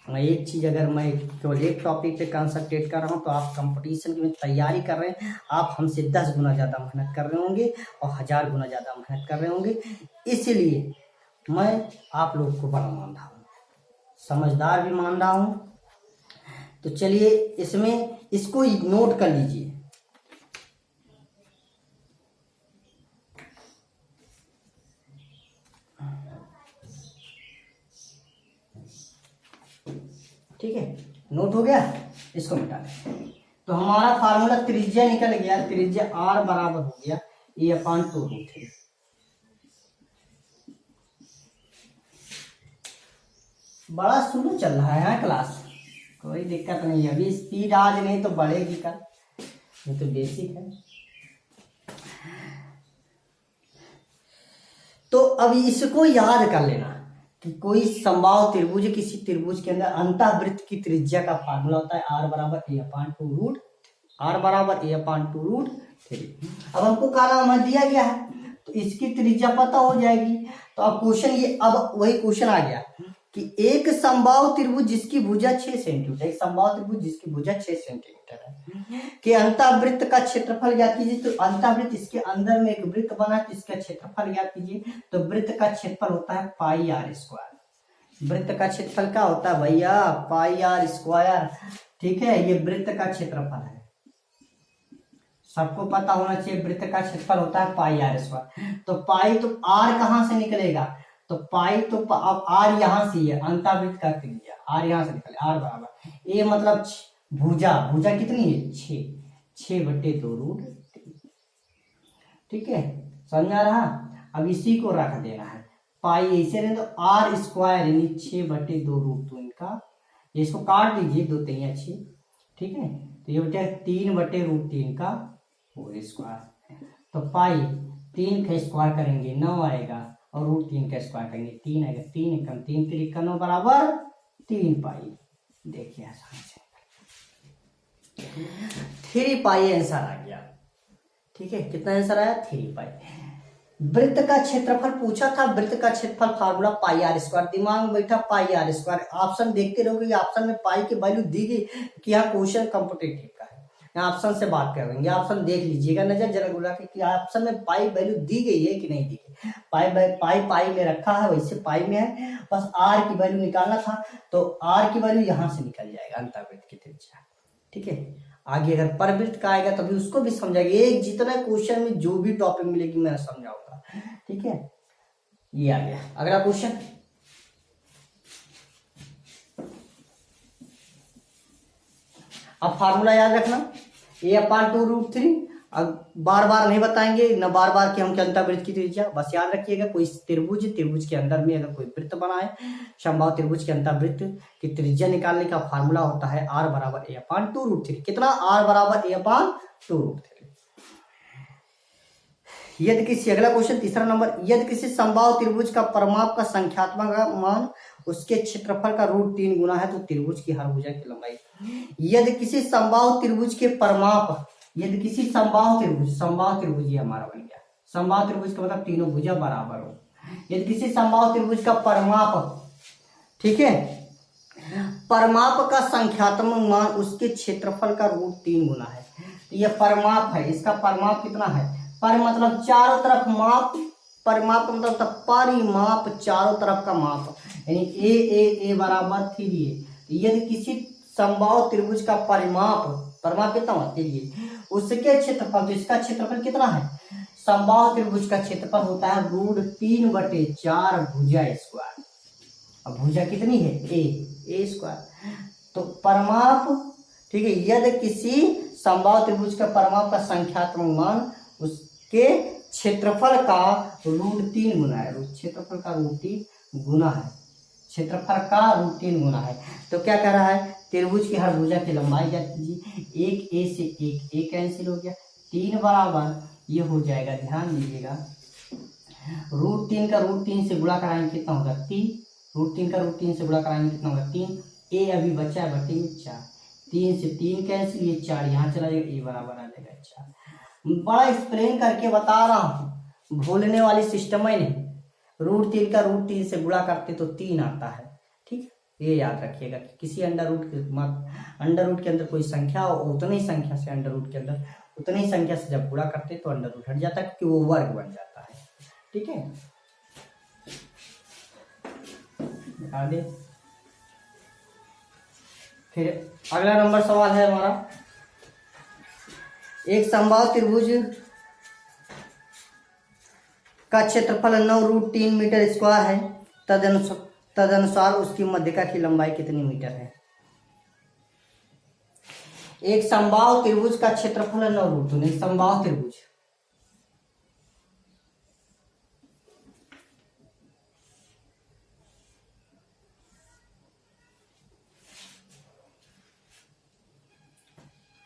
मैं एक चीज, अगर मैं केवल एक टॉपिक पे कंसंट्रेट कर रहा हूं, तो आप कंपटीशन की में तैयारी कर रहे हैं, आप हमसे 10 गुना ज्यादा मेहनत कर रहे होंगे और 1000 गुना ज्यादा मेहनत कर रहे होंगे। इसलिए मैं आप लोग को बड़ा मान रहा हूँ, समझदार भी मान रहा हूं। तो चलिए इसमें इसको नोट कर लीजिए। ठीक है, नोट हो गया, इसको मिटा दें। तो हमारा फार्मूला त्रिज्या निकल गया, त्रिज्या r बराबर हो गया a/2√3। बड़ा स्लो चल रहा है क्लास, कोई दिक्कत नहीं है। अभी स्पीड आज नहीं तो बढ़ेगी कल, ये तो बेसिक है। तो अभी इसको याद कर लेना कि कोई समबाहु त्रिभुज, किसी त्रिभुज के अंदर अंतःवृत्त की त्रिज्या का फार्मूला होता है r बराबर a/2√3। अब हमको काला मत दिया गया है, तो इसकी त्रिज्या पता हो जाएगी। तो अब क्वेश्चन ये, अब वही क्वेश्चन आ गया कि एक समबाहु त्रिभुज जिसकी भुजा 6 सेंटीमीटर, एक समबाहु त्रिभुज जिसकी भुजा 6 सेंटीमीटर है, कि अंतःवृत्त का क्षेत्रफल ज्ञात कीजिए। तो अंतःवृत्त, इसके अंदर में एक वृत्त बना है, तो इसका क्षेत्रफल ज्ञात कीजिए। तो वृत्त का क्षेत्रफल होता है πr²। वृत्त का क्षेत्रफल क्या होता है भैया, πr²। ठीक है, ये वृत्त का क्षेत्रफल है, सबको पता होना चाहिए, वृत्त का क्षेत्रफल होता है πr²। तो पाई, तो r कहां से निकलेगा, तो पाई, तो अब r यहां से है, अंतःवृत्त का त्रिज्या r यहां से निकले, r बराबर a मतलब भुजा, भुजा कितनी है 6/2√3। ठीक है, समझ आ रहा। अब इसी को रख देना है, पाई ऐसे नहीं तो r² यानी 6/2√3 का, इसको काट दीजिए, 2 3 6। ठीक है, तो ये बचा 3/√3 का होल स्क्वायर। तो पाई 3 का स्क्वायर करेंगे 9 आएगा, और √3 का स्क्वायर करेंगे 3 आएगा। 3 एकम 3 3 का 9 बराबर 3 पाई। देखिए आसान से 3 पाई आंसर आ गया। ठीक है, कितना आंसर आया, 3 पाई। वृत्त का क्षेत्रफल पूछा था, वृत्त का क्षेत्रफल फार्मूला पाई आर स्क्वायर, दिमाग में बैठा पाई आर स्क्वायर। ऑप्शन देखते रहोगे, ऑप्शन में पाई की वैल्यू दी गई कि यहाँ क्वेश्चन कॉम्पिटेटिव का है, यहाँ ऑप्शन से बात कर रहे हैं, ऑप्शन देख लीजिएगा, नजर जरा घुरा के कि ऑप्शन में पाई वैल्यू दी गई है कि नहीं दी गई। पाई में रखा है, वैसे पाई में है, बस आर की वैल्यू निकालना था, तो आर की वैल्यू यहाँ से निकल जाएगा, अंतर्वृत्त की त्रिज्या। ठीक है, आगे अगर परवृत्त का आएगा तभी उसको भी समझाएंगे, एक जितना क्वेश्चन में जो भी टॉपिक मिलेगी मैं समझाऊंगा। ठीक है, ये आ गया अगला क्वेश्चन। अब फार्मूला याद रखना, a/2√3। अब बार बार नहीं बताएंगे, न बार बार कि हम क्या अंतर्वृत्त की त्रिज्या, बस याद रखिएगा कोई त्रिभुज के अंदर में अगर कोई वृत्त बनाए, समबाहु त्रिभुज के अंतर्वृत्त की त्रिज्या निकालने का फार्मूला होता है r बराबर a/2√3। कितना? r बराबर a/2√3। यदि किसी, अगला क्वेश्चन तीसरा नंबर, यदि किसी समबाहु त्रिभुज का परिमाप का संख्यात्मक मान उसके क्षेत्रफल का √3 गुना है तो त्रिभुज की हर भुजा की लंबाई। यदि किसी समबाहु त्रिभुज के परिमाप, यदि किसी समबाहु त्रिभुज ये हमारा बन गया, समबाहु त्रिभुज का मतलब तीनों भुजा बराबर हो, यदि किसी समबाहु त्रिभुज का परिमाप, ठीक है, परिमाप का संख्यात्मक मान उसके क्षेत्रफल का √3 गुना है, तो ये परिमाप है, इसका परिमाप कितना है? पर मतलब चारों तरफ माप, परिमाप मतलब परिमाप चारों तरफ का माप, यानी ए बराबर 3a। यदि किसी समबाहु त्रिभुज का परिमाप कितना होता है, उसके क्षेत्रफल, तो इसका क्षेत्रफल कितना है? समबाहु त्रिभुज का क्षेत्रफल होता है √3/4 भुजा स्क्वायर। अब भुजा कितनी है? ए स्क्वायर। तो परिमाप, ठीक है, यदि किसी समबाहु त्रिभुज का परिमाप का संख्यात्मक मान उसके क्षेत्रफल का √3 गुना है, क्षेत्रफल का √3 गुना है, क्षेत्रफल का √3 गुना है। तो क्या कह रहा है? त्रिभुज की हर भुजा की लंबाई ज्ञात कीजिए। एक ए से एक ए कैंसिल हो गया, 3 बराबर ये हो जाएगा, ध्यान दीजिएगा, √3 का √3 से गुणा कराएंगे कितना होगा? 3। √3 का √3 से गुणा कराएंगे कितना होगा? 3। ए अभी बचा है बटे में 4, 3 से 3 कैंसिल, ये 4 यहाँ चला जाएगा, ए बराबर आ जाएगा 4। बड़ा एक्सप्लेन करके बता रहा हूँ, भूलने वाली सिस्टम है नहीं। √3 का √3 से गुणा करते तो 3 आता है। ठीक है, ये याद रखिएगा कि किसी अंडर रूट के अंदर कोई संख्या हो, उतनी संख्या से अंडर रूट के अंदर उतनी संख्या से जब गुणा करते तो अंडर रूट हट जाता है, क्योंकि वो वर्ग बन जाता है। ठीक है, आगे फिर अगला नंबर सवाल है हमारा, एक समबाहु त्रिभुज का क्षेत्रफल 9√3 मीटर स्क्वायर है, तदनुसार उसकी मध्यिका की लंबाई कितनी मीटर है? एक समबाहु त्रिभुज का क्षेत्रफल है 9√3, समबाहु त्रिभुज,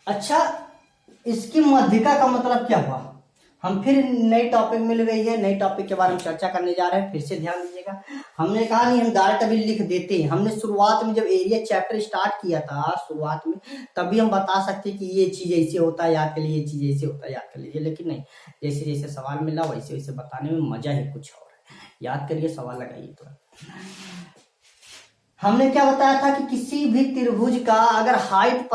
अच्छा, इसकी मध्यिका का मतलब क्या हुआ? हम फिर नई टॉपिक मिल गई है, नई टॉपिक के बारे में चर्चा करने जा रहे हैं। फिर से ध्यान दीजिएगा, हमने कहा नहीं हम डायरेक्ट अभी लिख देते हैं। हमने शुरुआत में जब एरिया चैप्टर स्टार्ट किया था शुरुआत में, तभी हम बता सकते कि ये चीज ऐसे होता है याद कर लीजिए, ये चीज ऐसे होता है याद कर लीजिए, लेकिन नहीं, जैसे जैसे सवाल मिला वैसे वैसे बताने में मजा ही कुछ और है। याद करिए, सवाल लगाइए। तो हमने क्या बताया था कि किसी भी त्रिभुज का अगर हाइट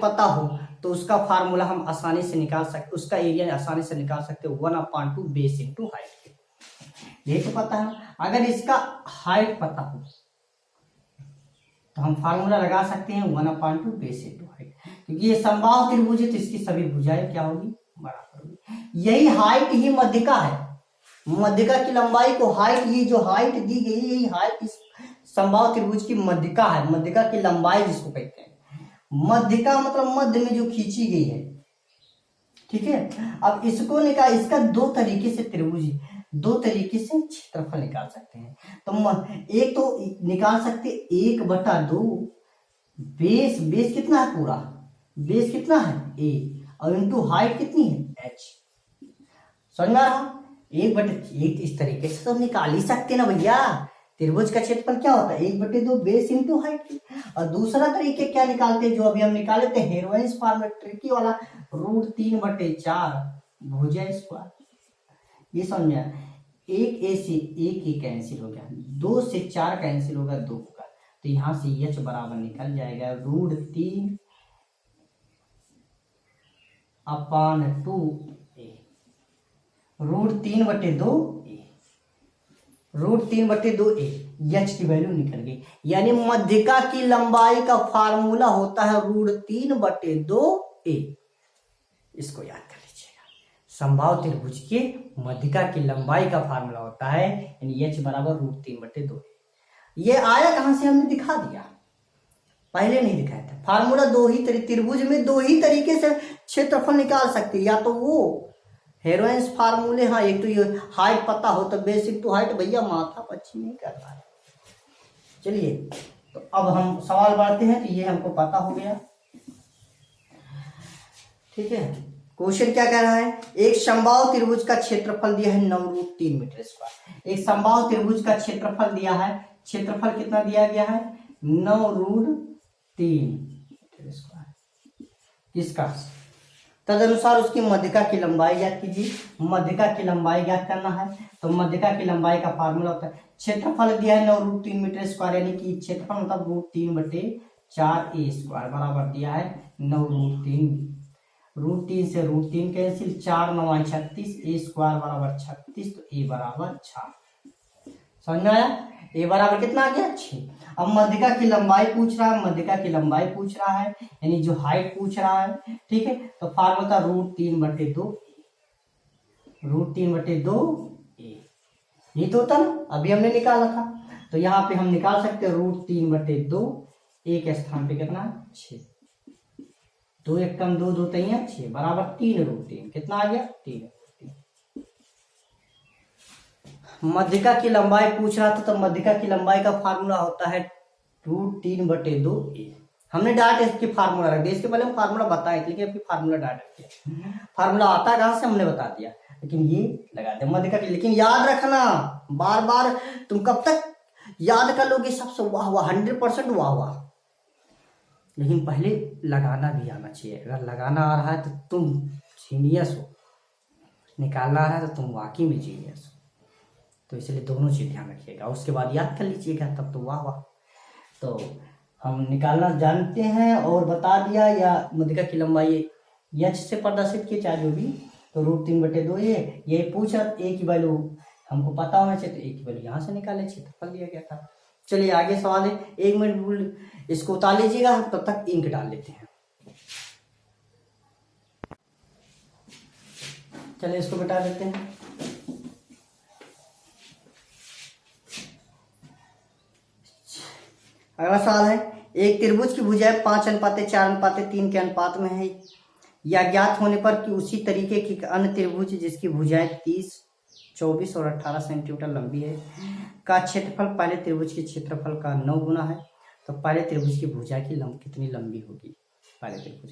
पता हो तो उसका फार्मूला हम आसानी से निकाल सकते, उसका एरिया आसानी से निकाल सकते, 1/2 बेस इंटू हाइट। ये तो पता है। अगर इसका हाइट पता हो तो हम फार्मूला लगा सकते हैं 1/2 बेस इंटू हाइट, क्योंकि ये समबाहु त्रिभुज है तो इसकी सभी भुजाएं क्या होगी? बराबर होगी। यही हाइट ही मध्यिका है। मध्यिका की लंबाई को हाइट, ये जो हाइट दी गई है, यही हाइट इस समबाहु त्रिभुज की मध्यिका है। मध्यिका की लंबाई जिसको कहते हैं, मध्यिका मतलब मध्य में जो खींची गई है। ठीक है, अब इसको निकाल, इसका दो तरीके से त्रिभुज, दो तरीके से क्षेत्रफल निकाल सकते हैं। तो एक तो निकाल सकते 1/2 बेस कितना है? पूरा बेस कितना है? a, और इंटू हाइट कितनी है? h। समझ में आ रहा? 1/1 इस तरीके से तो निकाल ही सकते ना भैया। त्रिभुज का क्षेत्रफल क्या होता है? 1/2 बेस इंटू हाइट। और दूसरा तरीके क्या निकालते हैं, जो अभी हम निकाले थे हेरोइंस फॉर्मूला, ट्रिकी वाला, √3/4 भुजा स्क्वायर। ये समझ में आया। एक ए से एक ही कैंसिल हो गया, 2 से 4 कैंसिल होगा, 2 होगा, तो यहाँ से एच बराबर निकल जाएगा √3 अपान 2a, √3/2 a, √3/2 a, एच की वैल्यू निकल गई। यानी मध्यिका की लंबाई का फार्मूला होता है √3/2 a। इसको याद कर लीजिएगा, समबाहु त्रिभुज के मध्यिका की लंबाई का फार्मूला होता है यानी एच बराबर √3/2 a। ये आया कहां से, हमने दिखा दिया, पहले नहीं दिखाया था। फार्मूला त्रिभुज में 2 ही तरीके से क्षेत्रफल निकाल सकते, या तो वो हेरोइंस फार्मूले, हाँ एक तो ये हाइट पता हो तो बेसिक टू हाइट, भैया माथा पच्ची नहीं कर रहा है। चलिए तो अब हम सवाल बढ़ते हैं, तो ये हमको पता हो गया, ठीक है। क्वेश्चन क्या कह रहा है, एक समबाहु त्रिभुज का क्षेत्रफल दिया है 9√3 मीटर स्क्वायर। एक समबाहु त्रिभुज का क्षेत्रफल दिया है, क्षेत्रफल कितना दिया गया है, 9√3 मीटर स्क्वायर। किसका, तदनुसार उसकी मध्यिका की लंबाई ज्ञात कीजिए। मध्यिका की लंबाई ज्ञात करना है, तो मध्यिका की लंबाई का फार्मूला होता है, क्षेत्रफल दिया है 9√3 मीटर स्क्वायर, यानी कि क्षेत्रफल मतलब √3/4a² बराबर दिया है 9√3। √3 से √3 कैंसिल, 4 9 36, a² बराबर 36, तो a बराबर 6। समझ में आया, a बराबर कितना आ गया, 6। अब मध्यिका की लंबाई पूछ रहा है, मध्यिका की लंबाई पूछ रहा है, यानी जो हाइट पूछ रहा है, ठीक है। तो फार्मूला था √3/2, √3/2 a, ये तो होता ना, अभी हमने निकाला था, तो यहाँ पे हम निकाल सकते हैं √3/2, a के स्थान पे कितना, 6, 2 1 कम 2 2 3 6 बराबर 3√3, कितना आ गया, 3। मध्यिका की लंबाई पूछ रहा था, तो मध्यिका की लंबाई का फार्मूला होता है √3/2 a। हमने डायरेक्ट इसके फार्मूला रख दिया, इसके पहले हम फार्मूला बताए थे, लेकिन अभी फार्मूला डायरेक्ट रख, फार्मूला आता है कहां से हमने बता दिया, लेकिन ये लगा दे मध्यिका की। लेकिन याद रखना, बार बार तुम कब तक याद कर लोगे, सबसे वाह वाह 100% वाह वाह, लेकिन पहले लगाना भी आना चाहिए। अगर लगाना आ रहा है तो तुम जीनियस हो, निकालना आ रहा है तो तुम वाकई में जीनियस हो। तो इसलिए दोनों चीज ध्यान रखिएगा, उसके बाद याद कर लीजिएगा, तब तो वाह वाह। तो हम निकालना जानते हैं और बता दिया, या मध्यिका की लंबाई एच से प्रदर्शित किए, चाहे जो भी, तो √3/2 a। ये पूछ रहा a की वैल्यू हमको पता होना चाहिए, तो a की वैल्यू यहाँ से निकाले, क्षेत्रफल दिया गया था। चलिए आगे सवाल है, 1 मिनट इसको उतार लीजिएगा, तब तक इंक डाल लेते हैं। चलिए इसको बता देते हैं। अगला सवाल है, एक त्रिभुज की भुजाएं 5:4:3 के अनुपात में है, या ज्ञात होने पर कि उसी तरीके की अन्य त्रिभुज जिसकी भुजाएं 30, 24 और 18 सेंटीमीटर लंबी है का क्षेत्रफल पहले त्रिभुज के क्षेत्रफल का 9 गुना है। तो पहले त्रिभुज की भुजा की कितनी लंबी होगी, पहले त्रिभुज,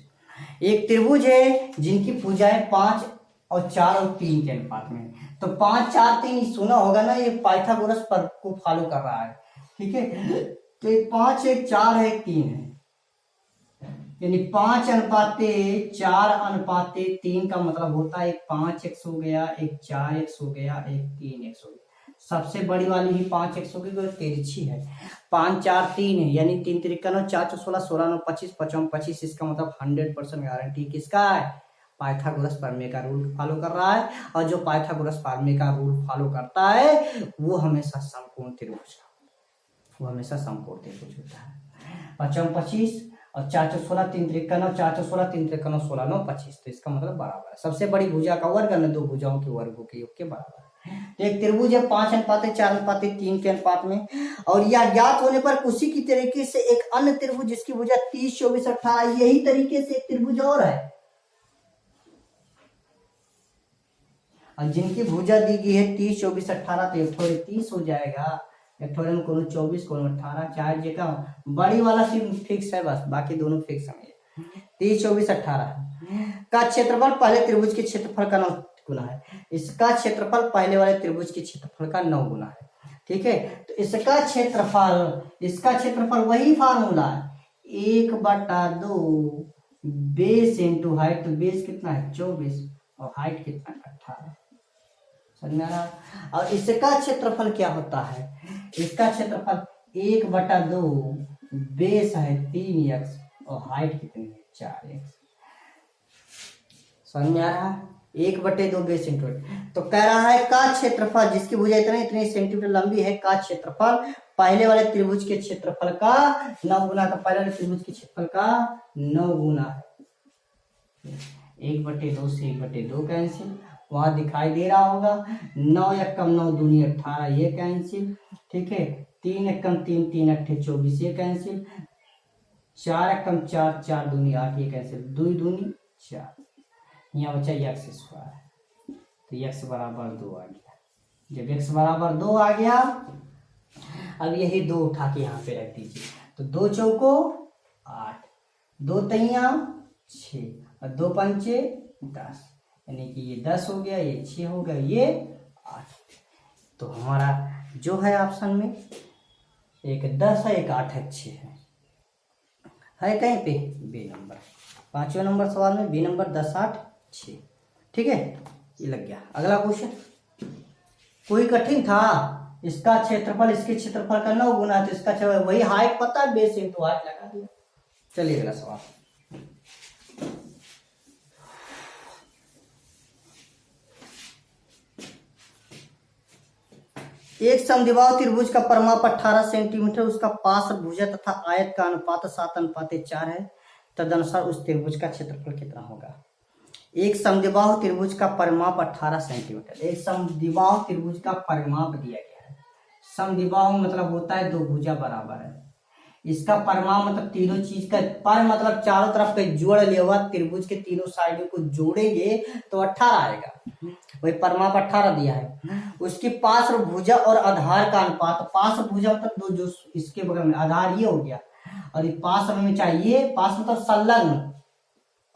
एक त्रिभुज है जिनकी भुजाएं 5 और 4 और 3 के अनुपात में, तो 5 4 3 सुना होगा ना, ये पाइथागोरस पर को फॉलो कर रहा है, ठीक है। तो 5 1 4 है 3 है, यानी 5:4:3 का मतलब होता है एक 5x हो गया, एक 4x हो गया, एक 3x हो गया। सबसे बड़ी वाली ही 5x होगी, जो तिरछी है। 5 4 3 है, यानी 3 3 9 4 4 16 16 9 25 55 25, इसका मतलब 100% गारंटी किसका है, पाइथागोरस प्रमेय का रूल फॉलो कर रहा है। और जो पाइथागोरस प्रमेय का रूल फॉलो करता है वो हमेशा समकोण त्रिभुज का, वो हमेशा समकोण त्रिभुज होता है। 55 25 और 4 4 16 3 3 9 4 4 16 3 3 9 16 9 25, तो इसका मतलब बराबर है। सबसे बड़ी भुजा का वर्ग अन्य दो भुजाओं के वर्गों के योग के बराबर है। तो एक त्रिभुज है 5:4:3 के अनुपात में, और यह ज्ञात होने पर उसी की तरीके से एक अन्य त्रिभुज जिसकी भुजा 30 24 18, यही तरीके से एक त्रिभुज और है, और जिनकी भुजा दी गई है 30 24 18, तो एक थोड़ी 30 हो जाएगा, एक थोड़े को 24 को 18, चाहे जगह बड़ी वाला सिर्फ फिक्स है, बस बाकी दोनों फिक्स है। 30 24 18 का क्षेत्रफल पहले त्रिभुज के क्षेत्रफल का 9 गुना है, इसका क्षेत्रफल पहले वाले त्रिभुज के क्षेत्रफल का 9 गुना है, ठीक है। तो इसका क्षेत्रफल वही फार्मूला है 1/2 बेस इंटू हाइट, तो बेस कितना है 24 और हाइट कितना है 18। समझ में आ रहा। और इसका क्षेत्रफल क्या होता है, इसका क्षेत्रफल 1/2 बेस है 3x और हाइट कितनी है 4x। समझ में आ रहा है, 1/2 बेस इंटू। तो कह रहा है का क्षेत्रफल, जिसकी भुजा इतने इतने सेंटीमीटर लंबी है, का क्षेत्रफल पहले वाले त्रिभुज के क्षेत्रफल का 9 गुना, का पहले वाले त्रिभुज के क्षेत्रफल का 9 गुना है। 1/2 से 1/2 कैंसिल, वहां दिखाई दे रहा होगा 9 एकम 9 दूनी 18, ये कैंसिल। ठीक है, 3 एकम 3 3 अट्ठे 24, ये कैंसिल। 4 एकम 4 4 दूनी 8, ये कैंसिल। 2 दूनी 4, यहाँ बचा x स्क्वायर, तो x बराबर 2 आ गया। जब x बराबर 2 आ गया, अब यही 2 उठा के यहाँ पे रख दीजिए, तो 2 चौको 8, 2 तैया 6 और 2 पंचे 10, यानी कि ये 10 हो गया, ये 6 हो गया, ये 8। तो हमारा जो है ऑप्शन में एक 10 है, एक 8 है, 6 है कहीं पे बी नंबर। 5वें नंबर सवाल में बी नंबर 10 8 6। ठीक है, ये लग गया। अगला क्वेश्चन कोई कठिन था, इसका क्षेत्रफल इसके क्षेत्रफल का 9 गुना, तो इसका क्षेत्रफल वही हाइट पता है, बेस इंटू हाइट लगा दिया। चलिए अगला सवाल। एक समद्विबाहु त्रिभुज का परिमाप 18 सेंटीमीटर, उसका पार्श्व भुजा तथा आयत का अनुपात 7:4 है, तदनुसार उस त्रिभुज का क्षेत्रफल कितना होगा। एक समद्विबाहु त्रिभुज का परिमाप 18 सेंटीमीटर, एक समद्विबाहु त्रिभुज का परिमाप दिया गया है। समद्विबाहु मतलब होता है दो भुजा बराबर है, इसका परिमाप मतलब तीनों चीज का पर मतलब चारों तरफ का जोड़ लिया हुआ त्रिभुज के तीनों साइडों को जोड़ेंगे तो 18 आएगा, वही परिमाप 18 दिया है। उसकी पार्श्व भुजा और आधार का अनुपात, पार्श्व भुजा मतलब दो जो इसके बगल में, आधार ये हो गया, और ये पार्श्व में चाहिए, पार्श्व मतलब संलग्न,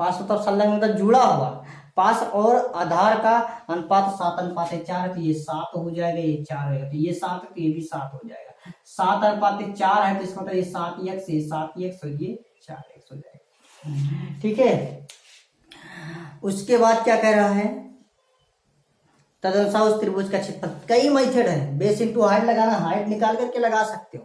पार्श्व मतलब संलग्न मतलब जुड़ा हुआ, पार्श्व और आधार का अनुपात 7:4, तो ये 7 हो जाएगा, ये 4 होगा, तो ये 7 तो ये भी 7 हो जाएगा। 7:4 है तो इसका मतलब ये 7x, ये 7x और ये 4x हो जाएगा। ठीक है, उसके बाद क्या कह रहा है, तदनुसार उस त्रिभुज का क्षेत्रफल। कई मेथड है, बेस इंटू हाइट लगाना, हाइट निकाल करके लगा सकते हो,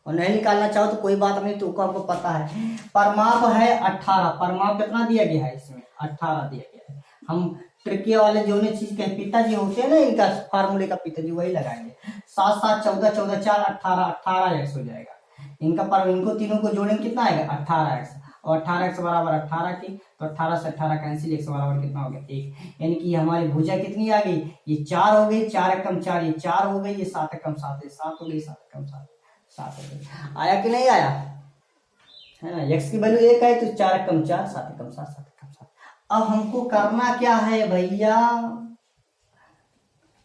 और नहीं निकालना चाहो तो कोई बात नहीं, तो आपको पता है। परिमाप है 18, परिमाप कितना दिया गया है इसमें 18 दिया गया है। हम तृतीय वाले जो ने चीज के पिताजी होते हैं ना, इनका फार्मूले का पिताजी वही लगाएंगे। 7 7 14 14 4 18, 18x हो जाएगा इनका, पर इनको तीनों को जोड़ेंगे कितना आएगा 18x, और 18x बराबर 18 की, तो 18 से 18 कैंसिल, x बराबर कितना हो गया 1, यानी कि हमारी भुजा कितनी आ गई, ये 4 हो गई, 4 एकम 4, ये 4 हो गई, ये 7 एकम 7, ये 7 हो गई, 7 एकम 7 7 हो गई। आया कि नहीं आया, है ना। x की वैल्यू 1 है तो 4 एकम 4, 7 एकम 7, 7 एकम 7। अब हमको करना क्या है भैया,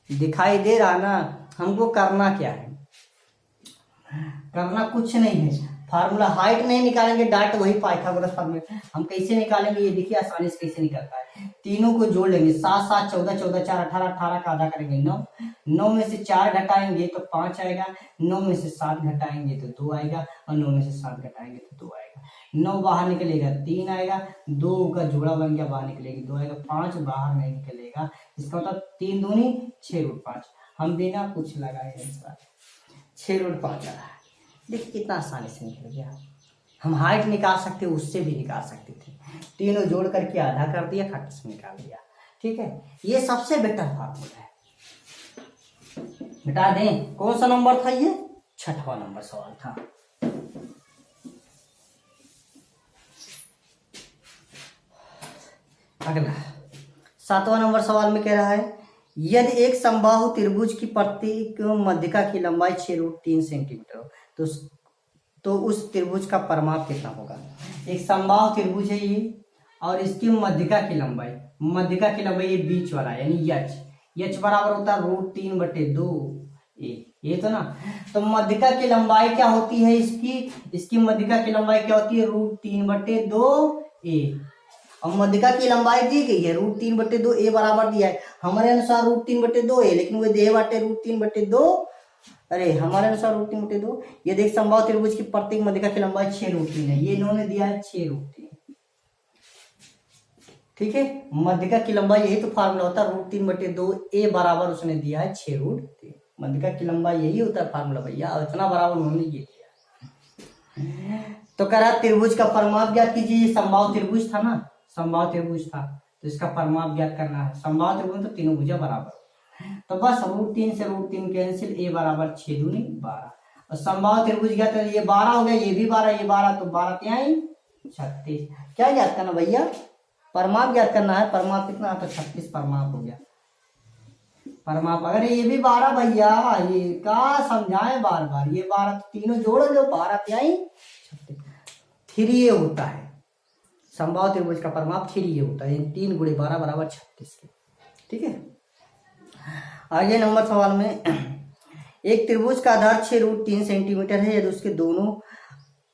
दिखाई दे रहा ना, हमको करना क्या है, करना कुछ नहीं है। फार्मूला हाइट नहीं निकालेंगे, डायरेक्ट वही पाइथागोरस फार्मूला हम कैसे निकालेंगे, ये देखिए आसानी से कैसे निकलता है। तीनों को जोड़ लेंगे, 7 7 14 14 4 18, 18 का आधा करेंगे 9, 9 में से 4 घटाएंगे तो 5 आएगा, 9 में से 7 घटाएंगे तो 2 आएगा, और 9 में से 7 घटाएंगे तो 2 आएगा। 9 बाहर निकलेगा 3 आएगा, 2 का जोड़ा बन गया, बाहर निकलेगी 2 आएगा, 5 बाहर नहीं निकलेगा, इसका मतलब 3 दूनी 6√5। हम बिना कुछ लगाए 6√5 आ रहा है। देखिए कितना आसानी से निकल गया। हम हाइट निकाल सकते, उससे भी निकाल सकते थे, तीनों जोड़ करके आधा कर दिया, खट से निकाल दिया। ठीक है, ये सबसे बेटर फार्मूला है। बता दें कौन सा नंबर था, ये 6वां नंबर सवाल था। अगला 7वां नंबर सवाल में कह रहा है, यदि एक समबाहु त्रिभुज की प्रत्येक मध्यिका की लंबाई 6√3 सेंटीमीटर हो तो उस त्रिभुज का परिमाप कितना होगा। एक समबाहु त्रिभुज है ये, और इसकी मध्यिका की लंबाई, मध्यिका की लंबाई ये बीच वाला यानी h बराबर होता है √3/2 ये तो ना। तो मध्यिका की लंबाई क्या होती है, इसकी मध्यिका की लंबाई क्या होती है √3/2 और मध्यिका की लंबाई दी गई है √3/2, बराबर दिया है हमारे अनुसार √3/2 लेकिन वो दे बाटे √3/2, अरे हमारे अनुसार √3/2। ये देख समबाहु त्रिभुज की प्रत्येक मध्यिका की लंबाई 6√3 है, ये इन्होंने दिया है 6√3। ठीक है। मध्यिका की लंबाई, यही तो फार्मूला होता है, √3/2 ए बराबर उसने दिया है 6√3। मध्यिका की लंबाई यही होता है फार्मूला भैया, और इतना बराबर उन्होंने ये दिया। तो कह रहा त्रिभुज का परिमाप ज्ञात कीजिए। ये समबाहु त्रिभुज था ना, समबाहु त्रिभुज था, तो इसका परिमाप ज्ञात करना है। समबाहु त्रिभुज तो तीनों भुजा बराबर, तो बस √3 से √3 कैंसिल, ए बराबर 6 दूनी 12। और समबाहु त्रिभुज ज्ञात कर, ये 12 हो गया, ये भी 12, ये 12, तो 12 तिहाई 36। क्या ज्ञात करना भैया? परिमाप ज्ञात करना है। परिमाप कितना? तो 36 परिमाप हो गया। परिमाप, अगर ये भी 12 भैया, ये का समझाएं बार बार, ये 12 तो तीनों जोड़ लो, 12 तिहाई 36, 3 होता है। समबाहु त्रिभुज का परिमाप 3 होता है, 3 × 12 बराबर 36 के। ठीक है। आगे नंबर सवाल में, एक त्रिभुज का आधार 6√3 सेंटीमीटर है यदि उसके दोनों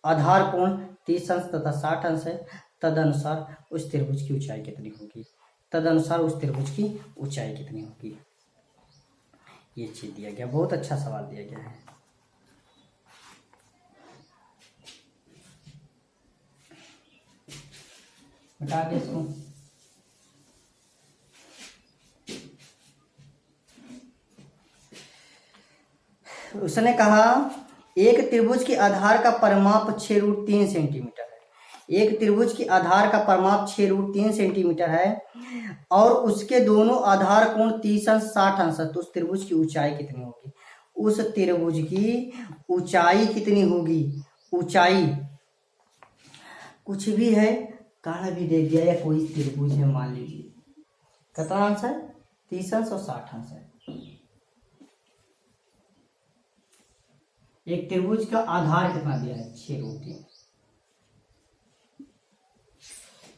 आधार कोण 30 अंश तथा 60 अंश है, तदनुसार उस त्रिभुज की ऊंचाई कितनी होगी? तदनुसार उस त्रिभुज की ऊंचाई कितनी होगी? ये चीज दिया गया, बहुत अच्छा सवाल दिया गया है। बता दे इसको। उसने कहा एक त्रिभुज के आधार का परिमाप 6√3 सेंटीमीटर है। एक त्रिभुज के आधार का परिमाप 6√3 सेंटीमीटर है और उसके दोनों आधार कोण 30 अंश 60 अंश है, तो उस त्रिभुज की ऊंचाई कितनी होगी? उस त्रिभुज की ऊंचाई कितनी होगी? ऊंचाई कुछ भी है, काढ़ा भी दे दिया, या कोई त्रिभुज है मान लीजिए, कितना अंश है? 30 अंश और 60 अंश है। एक त्रिभुज का आधार कितना दिया है? 6√3।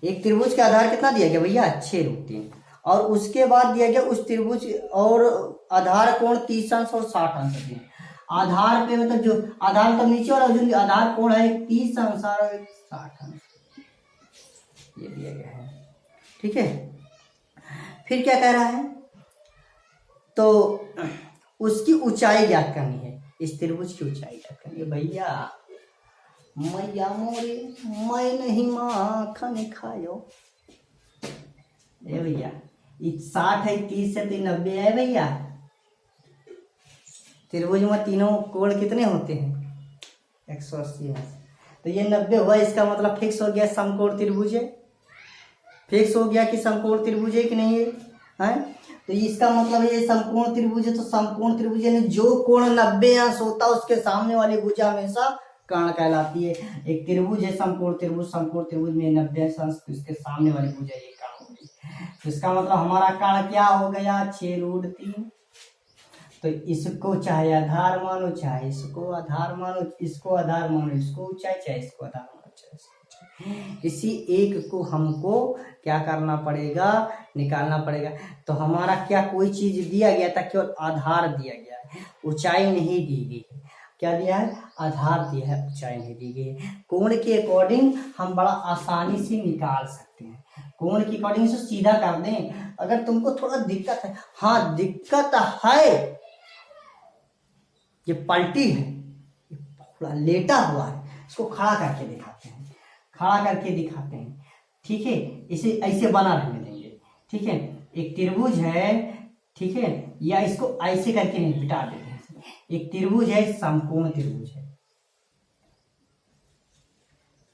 एक त्रिभुज का आधार कितना दिया गया भैया? 6√3। और उसके बाद दिया गया उस त्रिभुज और आधार कोण 30 अंश और 60 अंश दिए। आधार पे मतलब जो आधार तो नीचे वाला जो आधार कोण है 30 अंश और 60 अंश, ये दिया गया है। ठीक है। फिर क्या कह रहा है? तो उसकी ऊंचाई ज्ञात करनी है, इस त्रिभुज की ऊंचाई ज्ञात करनी है। भैया मैया मोरे मैं नहीं माखन खायो, ए भैया 60 है, 30 है, तो 90 है भैया। त्रिभुज में तीनों कोण कितने होते हैं? 180 है, तो ये 90 हुआ। इसका मतलब फिक्स हो गया समकोण त्रिभुज है। फिक्स हो गया कि समकोण त्रिभुज है कि नहीं है, हैं? तो इसका मतलब ये समकोण त्रिभुज है, तो समकोण त्रिभुज यानी जो कोण 90 अंश होता है उसके सामने वाली भुजा हमेशा कर्ण कहलाती है। एक त्रिभुज है समकोण त्रिभुज, समकोण त्रिभुज में 90 अंश, तो इसके सामने वाली भुजा ये कर्ण होगी। तो इसका मतलब हमारा कर्ण क्या हो गया? 6√3। तो इसको चाहे आधार मानो, चाहे इसको आधार मानो, इसको आधार मानो, इसको ऊंचाई, चाहे इसको आधार मानो, चाहे इसको ऊंचाई, इसी एक को हमको क्या करना पड़ेगा? निकालना पड़ेगा। तो हमारा क्या कोई चीज दिया गया था? केवल आधार दिया गया है, ऊंचाई नहीं दी गई है। क्या दिया है? आधार दिया है, ऊंचाई नहीं दी गई है। कोण के अकॉर्डिंग हम बड़ा आसानी से निकाल सकते हैं। कोण के अकॉर्डिंग से सीधा कर दें। अगर तुमको थोड़ा दिक्कत है, हाँ दिक्कत है, ये पलटी है, ये थोड़ा लेटा हुआ है, इसको खड़ा करके दिखाते हैं, खड़ा करके दिखाते हैं। ठीक है, इसे ऐसे बना रहने देंगे। ठीक है, एक त्रिभुज है, ठीक है, या इसको ऐसे करके नहीं बिठा देते हैं। एक त्रिभुज है, समकोण त्रिभुज है,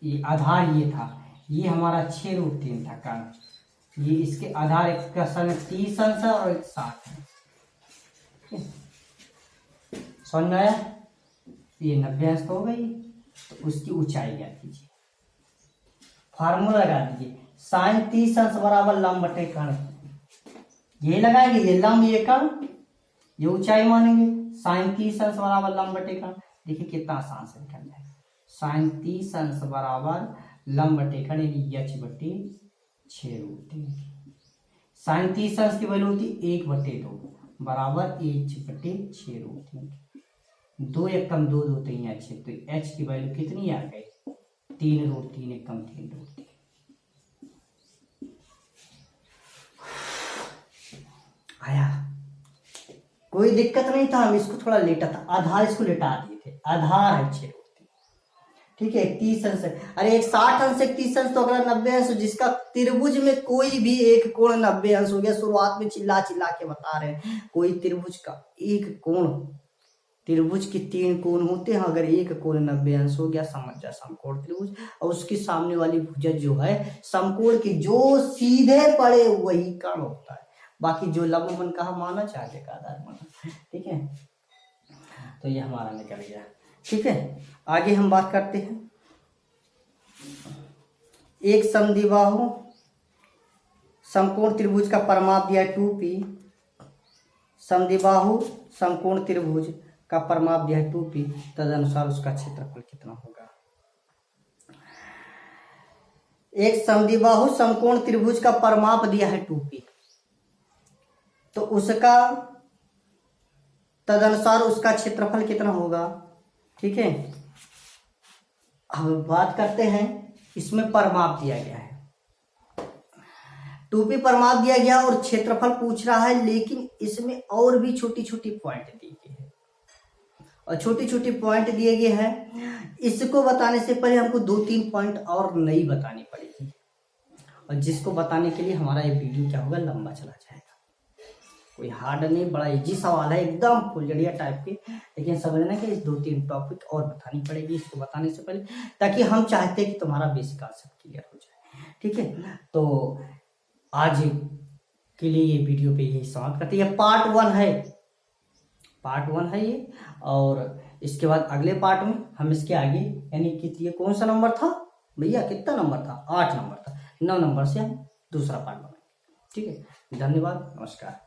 ये आधार ये था, ये हमारा 6√3 था कर्ण, ये इसके आधार एक का 30 अंश और एक 60 है। समझ में आया? ये 90 अंश तो हो गई, तो उसकी ऊंचाई ज्ञात कीजिए। फार्मूला लगा दीजिए, sin 30 अंश बराबर लंब बटे कर्ण। ये लगाएंगे, ये लंब, ये कर्ण, ये ऊंचाई मानेंगे। sin 30 अंश बराबर लंब बटे कर्ण। देखिए कितना आसान से निकल जाएगा। sin 30 अंश बराबर लंब बटे कर्ण यानी h बटे 6√3। sin 30 अंश की वैल्यू होती 1/2 बराबर h बटे 6√3। 2 एक कम 2, 2 3 h, तो h की वैल्यू कितनी आ गई? 3√3 एक कम 3√3। आया? कोई दिक्कत नहीं था, हम इसको थोड़ा लेटा था, आधार इसको लेटा दिए थे, आधार है 6√3। ठीक है 31 अंश है। अरे एक 60 अंश 31 अंश तो अगला 90 अंश, जिसका त्रिभुज में कोई भी एक कोण 90 अंश हो गया। शुरुआत में चिल्ला चिल्ला के बता रहे हैं, कोई त्रिभुज का एक कोण, त्रिभुज के 3 कोण होते हैं, अगर एक कोण 90 अंश हो गया समझ जा समकोण त्रिभुज। और उसके सामने वाली भुजा जो है समकोण के जो सीधे पड़े वही कर्ण होता है, बाकी जो लंब मन कहा माना चाहे का आधार माना। ठीक है, तो ये हमारा निकल गया। ठीक है, आगे हम बात करते हैं। एक समद्विबाहु समकोण त्रिभुज का परिमाप दिया है 2p। समद्विबाहु समकोण त्रिभुज का परिमाप दिया है 2p, तदनुसार उसका क्षेत्रफल कितना होगा। एक समद्विबाहु समकोण त्रिभुज का परिमाप दिया है 2p, तो उसका तदनुसार उसका क्षेत्रफल कितना होगा। ठीक है, अब बात करते हैं, इसमें परिमाप दिया गया है 2p परिमाप दिया गया और क्षेत्रफल पूछ रहा है, लेकिन इसमें और भी छोटी छोटी पॉइंट दी गई है और छोटी छोटी पॉइंट दिए गए हैं। इसको बताने से पहले हमको 2-3 पॉइंट और नई बतानी पड़ेगी, और जिसको बताने के लिए हमारा ये वीडियो क्या होगा, लंबा चला जाएगा। कोई हार्ड नहीं, बड़ा इजी सवाल है, एकदम फुलझड़िया टाइप के, लेकिन समझना कि इस 2-3 टॉपिक और बतानी पड़ेगी इसको बताने से पहले, ताकि हम चाहते हैं कि तुम्हारा बेसिक कॉन्सेप्ट क्लियर हो जाए। ठीक है, तो आज के लिए ये वीडियो पे यही समाप्त करते हैं। पार्ट 1 है, पार्ट 1 है ये, और इसके बाद अगले पार्ट में हम इसके आगे, यानी कि ये कौन सा नंबर था भैया, कितना नंबर था, 8 नंबर था, 9 नंबर से हम दूसरा पार्ट बनाएंगे। ठीक है, धन्यवाद, नमस्कार।